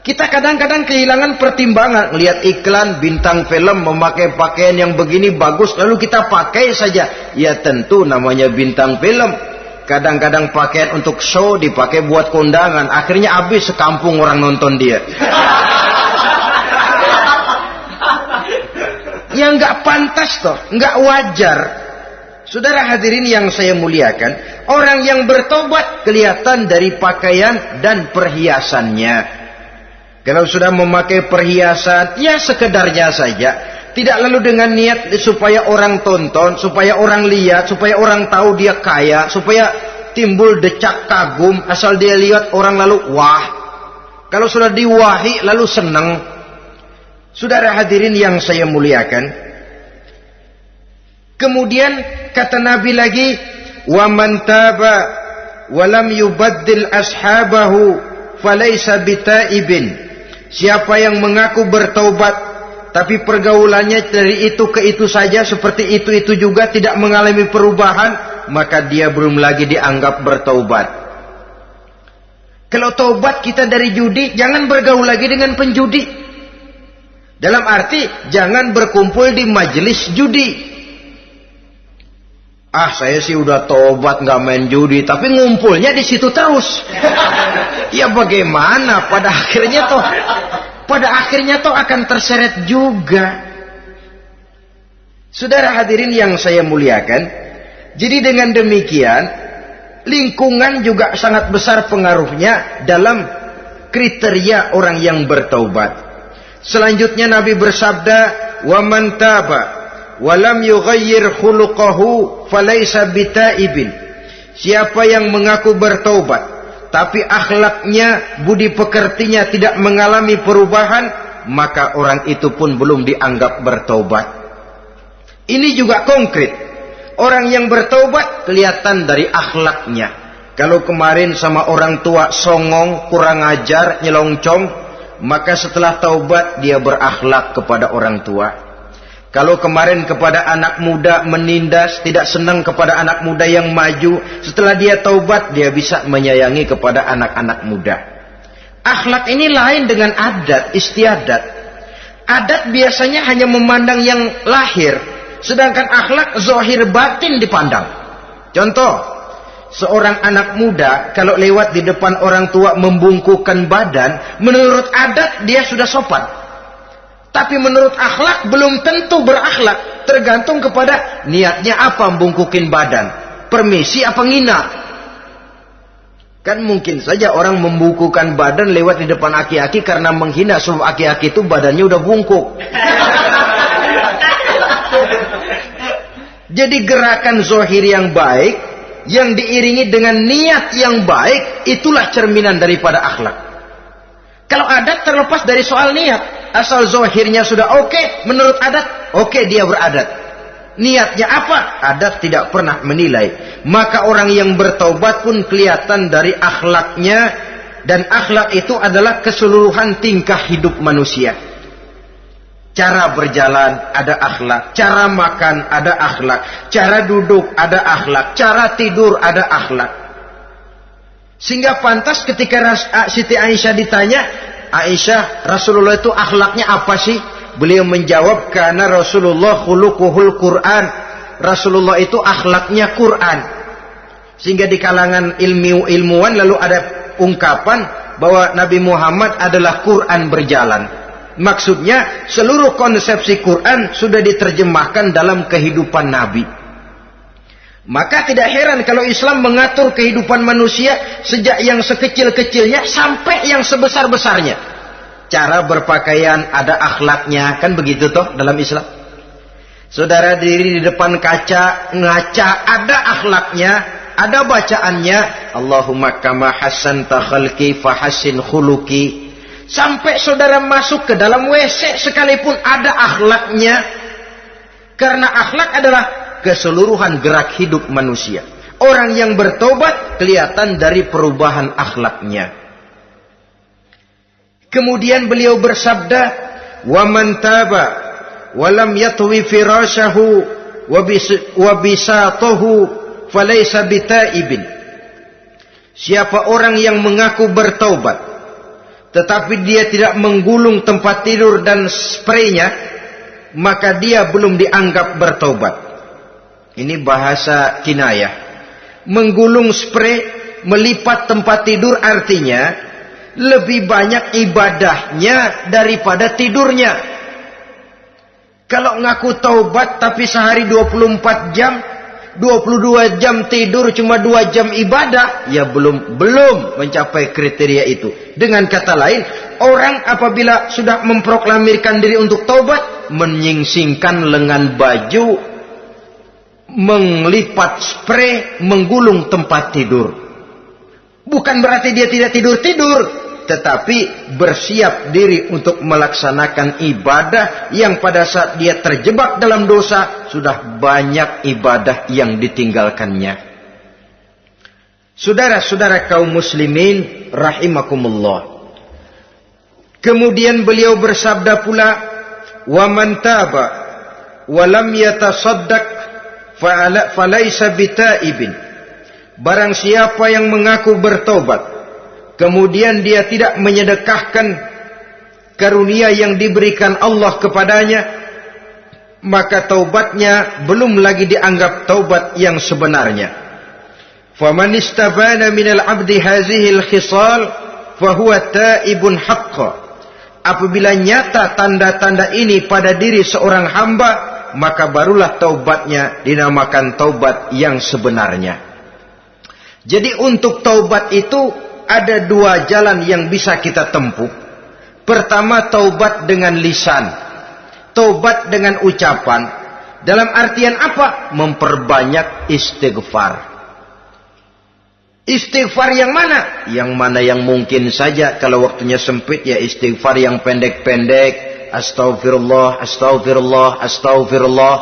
Kita kadang-kadang kehilangan pertimbangan. Lihat iklan bintang film memakai pakaian yang begini bagus, lalu kita pakai saja. Ya tentu namanya bintang film. Kadang-kadang pakaian untuk show dipakai buat kondangan. Akhirnya habis sekampung orang nonton dia. Ya nggak pantas toh, nggak wajar. Saudara hadirin yang saya muliakan, orang yang bertobat kelihatan dari pakaian dan perhiasannya. Kalau sudah memakai perhiasan, ya sekedarnya saja. Tidak lalu dengan niat supaya orang tonton, supaya orang lihat, supaya orang tahu dia kaya, supaya timbul decak kagum. Asal dia lihat orang lalu wah. Kalau sudah diwahi lalu senang. Saudara hadirin yang saya muliakan. Kemudian kata Nabi lagi, wa man taba wa lam yubaddil ashabahu falaysa bitaibin. Siapa yang mengaku bertaubat tapi pergaulannya dari itu ke itu saja, seperti itu juga tidak mengalami perubahan, maka dia belum lagi dianggap bertaubat. Kalau taubat kita dari judi, jangan bergaul lagi dengan penjudi. Dalam arti jangan berkumpul di majelis judi. Ah, saya sih udah tobat nggak main judi, tapi ngumpulnya di situ terus. Ya bagaimana? Pada akhirnya toh akan terseret juga. Saudara hadirin yang saya muliakan, jadi dengan demikian lingkungan juga sangat besar pengaruhnya dalam kriteria orang yang bertaubat. Selanjutnya Nabi bersabda, "Wa man taba walam yughayyir khuluquhu falaysa bitaibin." Siapa yang mengaku bertaubat tapi akhlaknya, budi pekertinya tidak mengalami perubahan, maka orang itu pun belum dianggap bertaubat. Ini juga konkret. Orang yang bertaubat kelihatan dari akhlaknya. Kalau kemarin sama orang tua songong, kurang ajar, nyelongcong, maka setelah taubat dia berakhlak kepada orang tua. Kalau kemarin kepada anak muda menindas, tidak senang kepada anak muda yang maju, setelah dia taubat dia bisa menyayangi kepada anak-anak muda. Akhlak ini lain dengan adat, istiadat. Adat biasanya hanya memandang yang lahir, sedangkan akhlak zahir batin dipandang. Contoh, seorang anak muda kalau lewat di depan orang tua membungkukkan badan, menurut adat dia sudah sopan. Tapi menurut akhlak belum tentu berakhlak. Tergantung kepada niatnya apa membungkukin badan. Permisi apa ngina. Kan mungkin saja orang membungkukan badan lewat di depan aki-aki karena menghina sebab aki-aki itu badannya udah bungkuk. Jadi gerakan zohir yang baik yang diiringi dengan niat yang baik, itulah cerminan daripada akhlak. Kalau adat terlepas dari soal niat. Asal zohirnya sudah oke, menurut adat, oke dia beradat. Niatnya apa? Adat tidak pernah menilai. Maka orang yang bertaubat pun kelihatan dari akhlaknya. Dan akhlak itu adalah keseluruhan tingkah hidup manusia. Cara berjalan ada akhlak. Cara makan ada akhlak. Cara duduk ada akhlak. Cara tidur ada akhlak. Sehingga pantas ketika Siti Aisyah ditanya, Aisyah, Rasulullah itu akhlaknya apa sih? Beliau menjawab, karena Rasulullah khuluquhul Quran. Rasulullah itu akhlaknya Quran. Sehingga di kalangan ilmuwan lalu ada ungkapan bahwa Nabi Muhammad adalah Quran berjalan. Maksudnya seluruh konsepsi Quran sudah diterjemahkan dalam kehidupan Nabi. Maka tidak heran kalau Islam mengatur kehidupan manusia sejak yang sekecil-kecilnya sampai yang sebesar-besarnya. Cara berpakaian ada akhlaknya, kan begitu toh dalam Islam. Saudara diri di depan kaca, ngaca, ada akhlaknya, ada bacaannya. Allahumma kama hassanta khalqi fahassin khuluqi. Sampai saudara masuk ke dalam WC sekalipun ada akhlaknya. Karena akhlak adalah keseluruhan gerak hidup manusia. Orang yang bertobat kelihatan dari perubahan akhlaknya. Kemudian beliau bersabda, "Wa man taba wa lam yatwi firashahu wa bisatahu falaysa bitaibin." Siapa orang yang mengaku bertaubat tetapi dia tidak menggulung tempat tidur dan spraynya, maka dia belum dianggap bertaubat. Ini bahasa kinayah. Menggulung spray, melipat tempat tidur artinya lebih banyak ibadahnya daripada tidurnya. Kalau ngaku taubat tapi sehari 24 jam, 22 jam tidur, cuma 2 jam ibadah, ya belum mencapai kriteria itu. Dengan kata lain, orang apabila sudah memproklamirkan diri untuk taubat, menyingsingkan lengan baju, melipat spray, menggulung tempat tidur. Bukan berarti dia tidak tidur-tidur, tetapi bersiap diri untuk melaksanakan ibadah yang pada saat dia terjebak dalam dosa, sudah banyak ibadah yang ditinggalkannya. Saudara-saudara kaum muslimin rahimakumullah. Kemudian beliau bersabda pula, "Wa man taba wa lam yatasaddaq falaisa bitaibin." Barang siapa yang mengaku bertobat kemudian dia tidak menyedekahkan karunia yang diberikan Allah kepadanya, maka taubatnya belum lagi dianggap taubat yang sebenarnya. Faman istabana minal abdi hazihi al-khisal fahuwa taibun haqqa. Apabila nyata tanda-tanda ini pada diri seorang hamba, maka barulah taubatnya dinamakan taubat yang sebenarnya. Jadi untuk taubat itu ada 2 jalan yang bisa kita tempuh. Pertama, taubat dengan lisan, taubat dengan ucapan. Dalam artian apa? Memperbanyak istighfar. Istighfar yang mana? Yang mana yang mungkin saja. Kalau waktunya sempit, ya istighfar yang pendek-pendek. Astaghfirullah, astaghfirullah, astaghfirullah.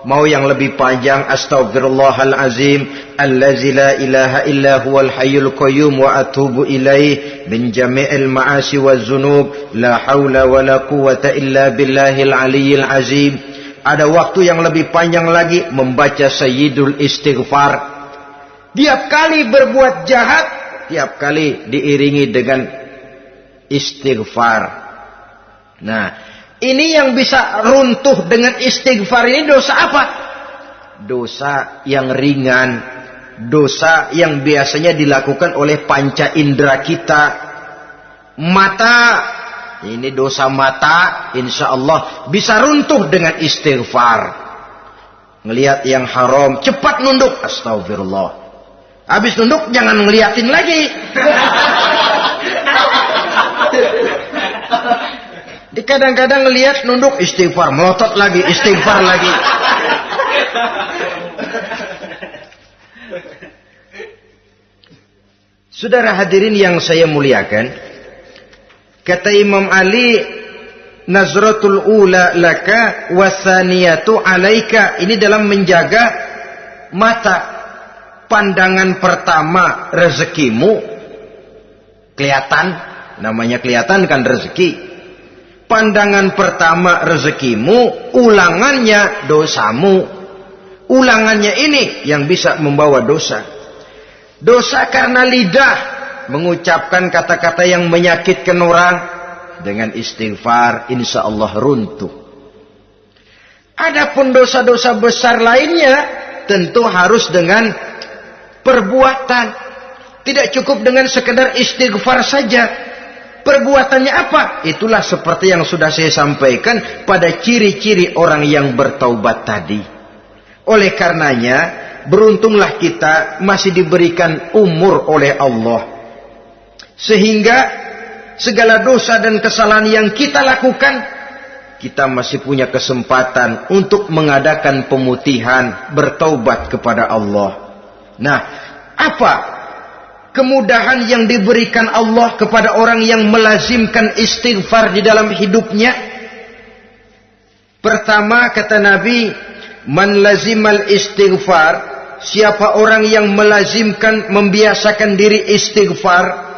Mau yang lebih panjang, astaghfirullahalazim allazi la ilaha illa huwal hayyul qayyum wa atubu ilaih min jami'il ma'asi waz zunub la haula wala quwwata illa billahil aliyyil azim. Ada waktu yang lebih panjang lagi membaca sayyidul istighfar. Tiap kali berbuat jahat, tiap kali diiringi dengan istighfar. Nah, ini yang bisa runtuh dengan istighfar ini dosa apa? Dosa yang ringan, dosa yang biasanya dilakukan oleh panca indera kita. Mata ini dosa mata, insya Allah bisa runtuh dengan istighfar. Ngelihat yang haram, cepat nunduk, astagfirullah. Habis nunduk, jangan ngeliatin lagi. Kadang-kadang ngelihat nunduk, istighfar, melotot lagi, istighfar lagi. Saudara hadirin yang saya muliakan, kata Imam Ali, nazratul ula laka wasaniyatu alaika. Ini dalam menjaga mata. Pandangan pertama rezekimu kelihatan, namanya kelihatan kan rezeki. Pandangan pertama rezekimu, ulangannya dosamu. Ulangannya ini yang bisa membawa dosa. Dosa karena lidah, mengucapkan kata-kata yang menyakitkan orang. Dengan istighfar, insya Allah runtuh. Adapun dosa-dosa besar lainnya, tentu harus dengan perbuatan. Tidak cukup dengan sekedar istighfar saja. Perbuatannya apa? Itulah seperti yang sudah saya sampaikan pada ciri-ciri orang yang bertaubat tadi. Oleh karenanya, beruntunglah kita masih diberikan umur oleh Allah. Sehingga segala dosa dan kesalahan yang kita lakukan, kita masih punya kesempatan untuk mengadakan pemutihan, bertaubat kepada Allah. Nah, apa kemudahan yang diberikan Allah kepada orang yang melazimkan istighfar di dalam hidupnya? Pertama, kata Nabi, man lazimal istighfar, siapa orang yang melazimkan, membiasakan diri istighfar,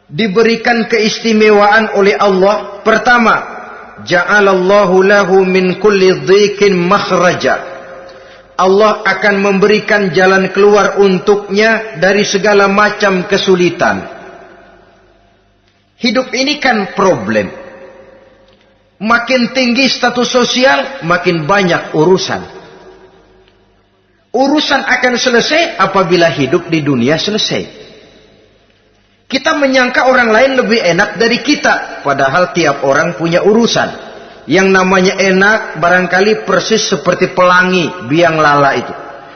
diberikan keistimewaan oleh Allah. Pertama, ja'alallahu lahu min kulli dhiqin makhraja. Allah akan memberikan jalan keluar untuknya dari segala macam kesulitan. Hidup ini kan problem. Makin tinggi status sosial, makin banyak urusan. Urusan akan selesai apabila hidup di dunia selesai. Kita menyangka orang lain lebih enak dari kita, padahal tiap orang punya urusan. Yang namanya enak barangkali persis seperti pelangi biang lala itu.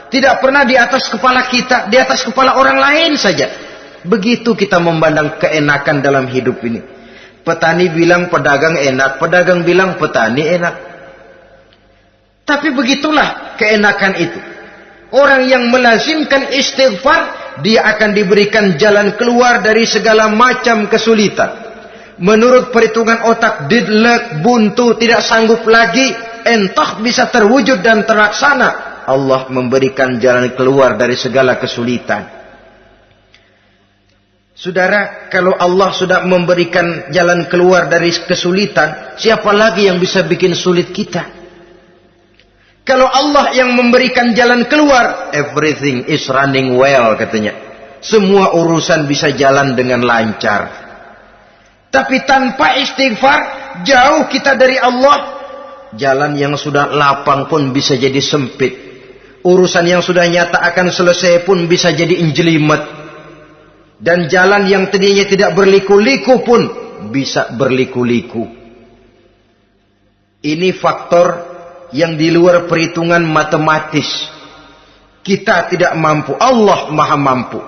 Tidak pernah di atas kepala kita, di atas kepala orang lain saja. Begitu kita memandang keenakan dalam hidup ini. Petani bilang pedagang enak, pedagang bilang petani enak. Tapi begitulah keenakan itu. Orang yang melazimkan istighfar, dia akan diberikan jalan keluar dari segala macam kesulitan. Menurut perhitungan otak, didlek, buntu, tidak sanggup lagi, entah bisa terwujud dan terlaksana. Allah memberikan jalan keluar dari segala kesulitan. Saudara, kalau Allah sudah memberikan jalan keluar dari kesulitan, siapa lagi yang bisa bikin sulit kita? Kalau Allah yang memberikan jalan keluar, everything is running well, katanya. Semua urusan bisa jalan dengan lancar. Tapi tanpa istighfar, jauh kita dari Allah. Jalan yang sudah lapang pun bisa jadi sempit. Urusan yang sudah nyata akan selesai pun bisa jadi injelimet. Dan jalan yang tadinya tidak berliku-liku pun bisa berliku-liku. Ini faktor yang di luar perhitungan matematis. Kita tidak mampu, Allah maha mampu.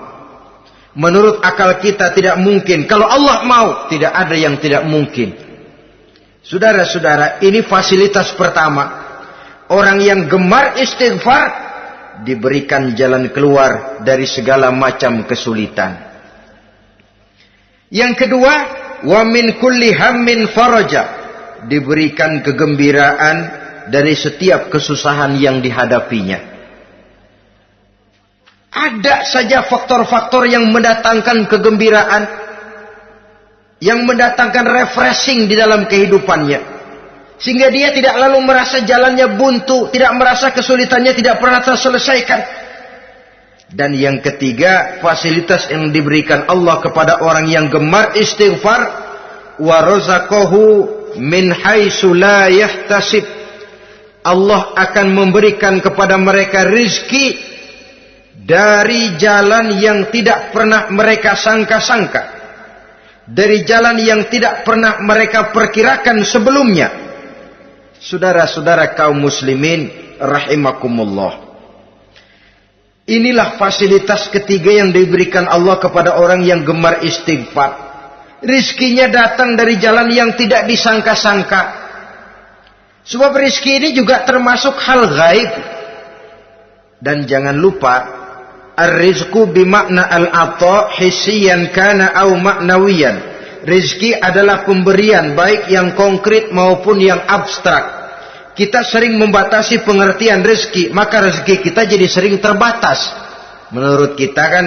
Menurut akal kita tidak mungkin. Kalau Allah mau, tidak ada yang tidak mungkin. Saudara-saudara, ini fasilitas pertama. Orang yang gemar istighfar diberikan jalan keluar dari segala macam kesulitan. Yang kedua, wa min kulli hammin faraja, diberikan kegembiraan dari setiap kesusahan yang dihadapinya. Ada saja faktor-faktor yang mendatangkan kegembiraan, yang mendatangkan refreshing di dalam kehidupannya, sehingga dia tidak lalu merasa jalannya buntu, tidak merasa kesulitannya tidak pernah terselesaikan. Dan yang ketiga, fasilitas yang diberikan Allah kepada orang yang gemar istighfar, wa razaqahu min haitsu la yahtasib. Allah akan memberikan kepada mereka rizki dari jalan yang tidak pernah mereka sangka-sangka. dari jalan yang tidak pernah mereka perkirakan sebelumnya. Saudara-saudara kaum muslimin rahimakumullah. Inilah fasilitas ketiga yang diberikan Allah kepada orang yang gemar istighfar. Rizkinya datang dari jalan yang tidak disangka-sangka. Sebab rizki ini juga termasuk hal gaib. Dan jangan lupa, ar-rizku bimakna al-ata hissiyan kana au ma'nawiyan. Rizki adalah pemberian baik yang konkret maupun yang abstrak. Kita sering membatasi pengertian rezeki, maka rezeki kita jadi sering terbatas. Menurut kita kan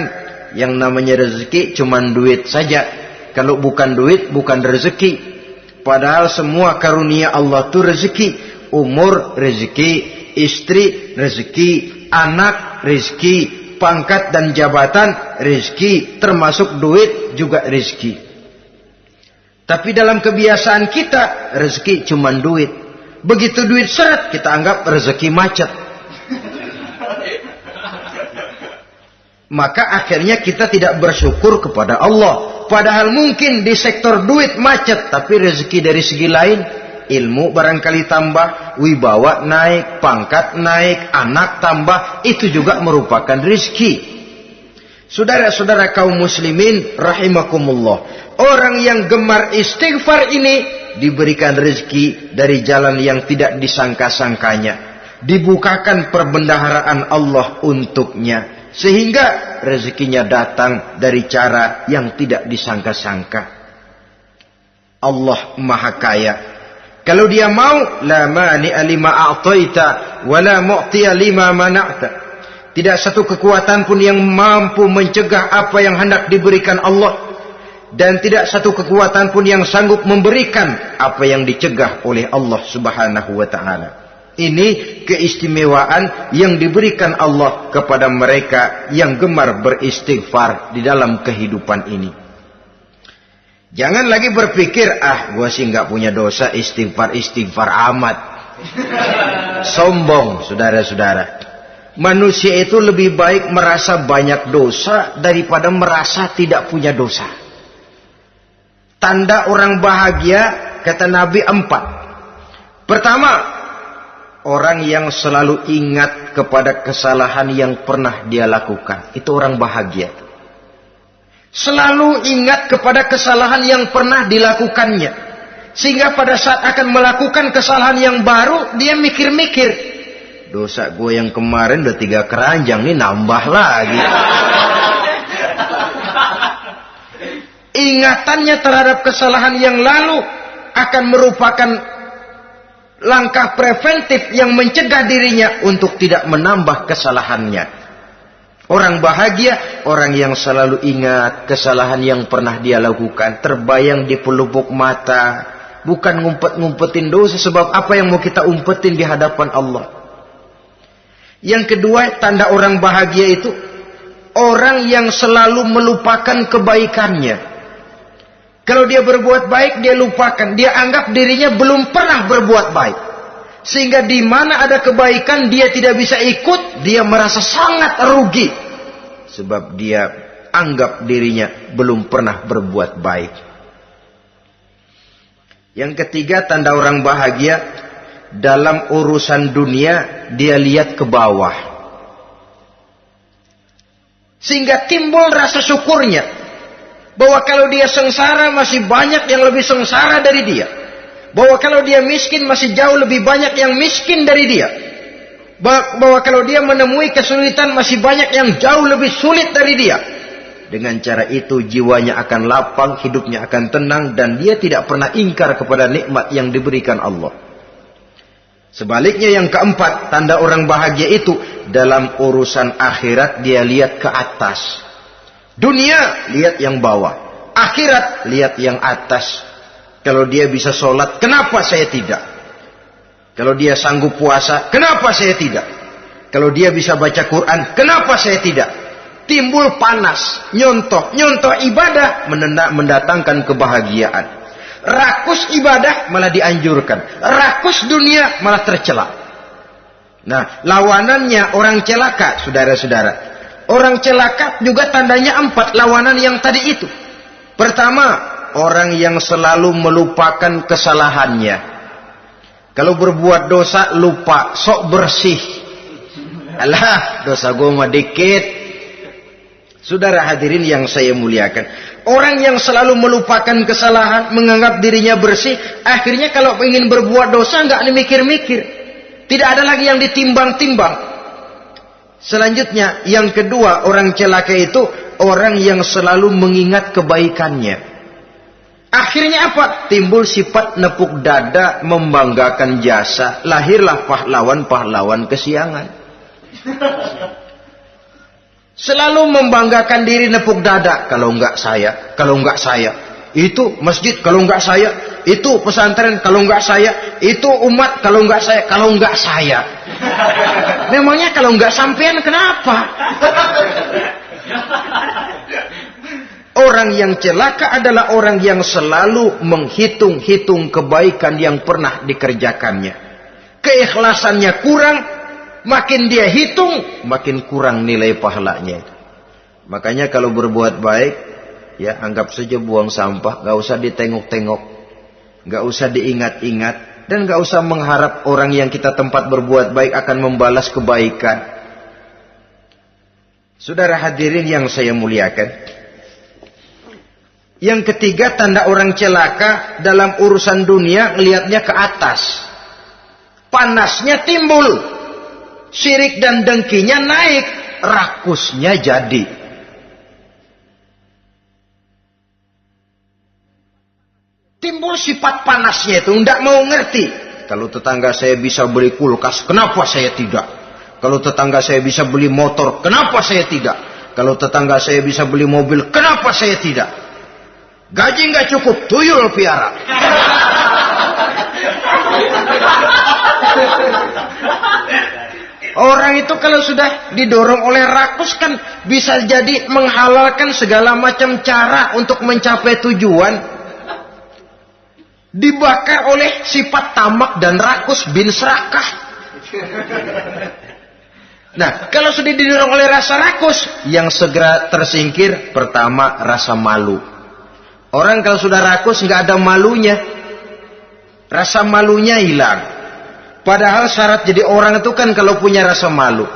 yang namanya rezeki cuma duit saja. Kalau bukan duit bukan rezeki. Padahal semua karunia Allah itu rezeki. Umur rezeki, istri rezeki, anak rezeki, pangkat dan jabatan rezeki, termasuk duit juga rezeki. Tapi dalam kebiasaan kita rezeki cuma duit. Begitu duit seret kita anggap rezeki macet. Maka akhirnya kita tidak bersyukur kepada Allah. Padahal mungkin di sektor duit macet, tapi rezeki dari segi lain, ilmu barangkali tambah, wibawa naik, pangkat naik, anak tambah, itu juga merupakan rezeki. Saudara-saudara kaum muslimin rahimakumullah, orang yang gemar istighfar ini diberikan rezeki dari jalan yang tidak disangka-sangkanya, dibukakan perbendaharaan Allah untuknya, sehingga rezekinya datang dari cara yang tidak disangka-sangka. Allah Maha Kaya. Kalau dia mau, la mani'a lima a'taita wa la mu'tiya lima mana'ta. Tidak satu kekuatan pun yang mampu mencegah apa yang hendak diberikan Allah, dan tidak satu kekuatan pun yang sanggup memberikan apa yang dicegah oleh Allah Subhanahu wa taala. Ini keistimewaan yang diberikan Allah kepada mereka yang gemar beristighfar di dalam kehidupan ini. Jangan lagi berpikir, gua sih nggak punya dosa, istighfar amat. Sombong, saudara-saudara. Manusia itu lebih baik merasa banyak dosa daripada merasa tidak punya dosa. Tanda orang bahagia, kata Nabi, 4. Pertama, orang yang selalu ingat kepada kesalahan yang pernah dia lakukan. Itu orang bahagia. Selalu ingat kepada kesalahan yang pernah dilakukannya. Sehingga pada saat akan melakukan kesalahan yang baru, dia mikir-mikir. Dosa gue yang kemarin udah 3 keranjang, nih nambah lagi. Ingatannya terhadap kesalahan yang lalu akan merupakan langkah preventif yang mencegah dirinya untuk tidak menambah kesalahannya. Orang bahagia, orang yang selalu ingat kesalahan yang pernah dia lakukan, terbayang di pelupuk mata, bukan ngumpet-ngumpetin dosa. Sebab apa yang mau kita umpetin di hadapan Allah? Yang kedua, tanda orang bahagia itu orang yang selalu melupakan kebaikannya. Kalau dia berbuat baik, dia lupakan. Dia anggap dirinya belum pernah berbuat baik. Sehingga di mana ada kebaikan, dia tidak bisa ikut. Dia merasa sangat rugi. Sebab dia anggap dirinya belum pernah berbuat baik. Yang ketiga, tanda orang bahagia. Dalam urusan dunia, dia lihat ke bawah. Sehingga timbul rasa syukurnya. Bahwa kalau dia sengsara masih banyak yang lebih sengsara dari dia. Bahwa kalau dia miskin masih jauh lebih banyak yang miskin dari dia. Bahwa kalau dia menemui kesulitan masih banyak yang jauh lebih sulit dari dia. Dengan cara itu jiwanya akan lapang, hidupnya akan tenang, dan dia tidak pernah ingkar kepada nikmat yang diberikan Allah. Sebaliknya yang keempat, tanda orang bahagia itu dalam urusan akhirat dia lihat ke atas. Dunia, lihat yang bawah. Akhirat, lihat yang atas. Kalau dia bisa sholat, kenapa saya tidak? Kalau dia sanggup puasa, kenapa saya tidak? Kalau dia bisa baca Quran, kenapa saya tidak? Timbul panas, nyontoh ibadah mendatangkan kebahagiaan. Rakus ibadah malah dianjurkan. Rakus dunia malah tercela. Nah, lawanannya orang celaka, saudara-saudara. Orang celaka juga tandanya 4 lawanan yang tadi itu. Pertama, orang yang selalu melupakan kesalahannya. Kalau berbuat dosa lupa, sok bersih. Alah, dosa gue mah dikit. Saudara hadirin yang saya muliakan, orang yang selalu melupakan kesalahan, menganggap dirinya bersih, akhirnya kalau ingin berbuat dosa nggak mikir-mikir, tidak ada lagi yang ditimbang-timbang. Selanjutnya, yang kedua, orang celaka itu orang yang selalu mengingat kebaikannya. Akhirnya apa? Timbul sifat nepuk dada, membanggakan jasa, lahirlah pahlawan-pahlawan kesiangan. Selalu membanggakan diri, nepuk dada. Kalau enggak saya, kalau enggak saya. Itu masjid, kalau enggak saya. Itu pesantren, kalau enggak saya. Itu umat, kalau enggak saya. Kalau enggak saya. Memangnya kalau enggak sampean kenapa? Orang yang celaka adalah orang yang selalu menghitung-hitung kebaikan yang pernah dikerjakannya. Keikhlasannya kurang. Makin dia hitung, makin kurang nilai pahalanya. Makanya kalau berbuat baik, ya anggap saja buang sampah, gak usah ditengok-tengok, gak usah diingat-ingat, dan gak usah mengharap orang yang kita tempat berbuat baik akan membalas kebaikan. Saudara hadirin yang saya muliakan, yang ketiga tanda orang celaka dalam urusan dunia, ngelihatnya ke atas, panasnya timbul. Syirik dan dengkinya naik, rakusnya jadi. Timbul sifat panasnya itu, tidak mau ngerti. Kalau tetangga saya bisa beli kulkas, kenapa saya tidak? Kalau tetangga saya bisa beli motor, kenapa saya tidak? Kalau tetangga saya bisa beli mobil, kenapa saya tidak? Gaji nggak cukup, tuyul piara. Orang itu kalau sudah didorong oleh rakus kan bisa jadi menghalalkan segala macam cara untuk mencapai tujuan. Dibakar oleh sifat tamak dan rakus bin serakah. Nah, kalau sudah didorong oleh rasa rakus, yang segera tersingkir pertama rasa malu. Orang kalau sudah rakus nggak ada malunya, rasa malunya hilang. Padahal syarat jadi orang itu kan kalau punya rasa malu.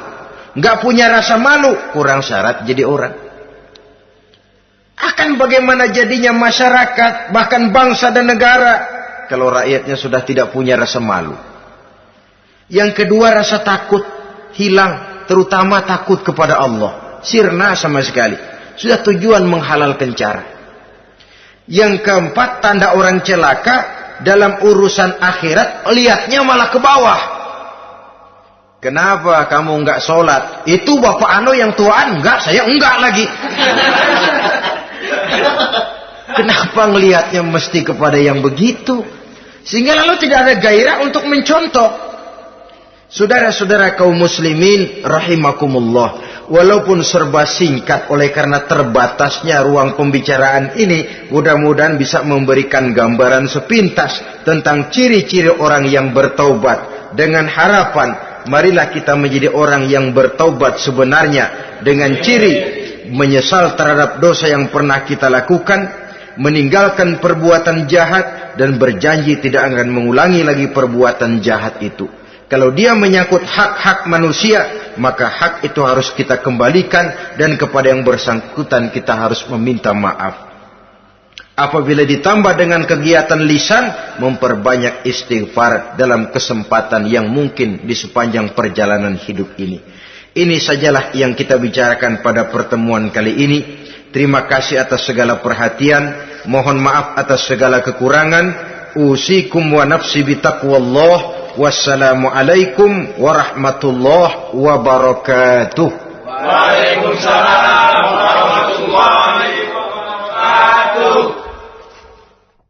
Nggak punya rasa malu, kurang syarat jadi orang. Akan bagaimana jadinya masyarakat, bahkan bangsa dan negara, kalau rakyatnya sudah tidak punya rasa malu. Yang kedua rasa takut hilang, terutama takut kepada Allah. Sirna sama sekali. Sudah tujuan menghalalkan cara. Yang keempat tanda orang celaka, dalam urusan akhirat lihatnya malah ke bawah. Kenapa kamu enggak sholat? Itu bapak anu yang tuaan. Enggak, saya enggak lagi. Kenapa ngelihatnya mesti kepada yang begitu? Sehingga lalu tidak ada gairah untuk mencontoh. Saudara-saudara kaum muslimin rahimakumullah, walaupun serba singkat oleh karena terbatasnya ruang pembicaraan ini, mudah-mudahan bisa memberikan gambaran sepintas tentang ciri-ciri orang yang bertaubat. Dengan harapan, marilah kita menjadi orang yang bertaubat sebenarnya, dengan ciri menyesal terhadap dosa yang pernah kita lakukan, meninggalkan perbuatan jahat, dan berjanji tidak akan mengulangi lagi perbuatan jahat itu. Kalau dia menyangkut hak-hak manusia, maka hak itu harus kita kembalikan, dan kepada yang bersangkutan kita harus meminta maaf. Apabila ditambah dengan kegiatan lisan, memperbanyak istighfar dalam kesempatan yang mungkin di sepanjang perjalanan hidup ini. Ini sajalah yang kita bicarakan pada pertemuan kali ini. Terima kasih atas segala perhatian. Mohon maaf atas segala kekurangan. Usikum wa nafsi bitaqwallah. Wassalamualaikum warahmatullahi wabarakatuh. Waalaikumsalam warahmatullahi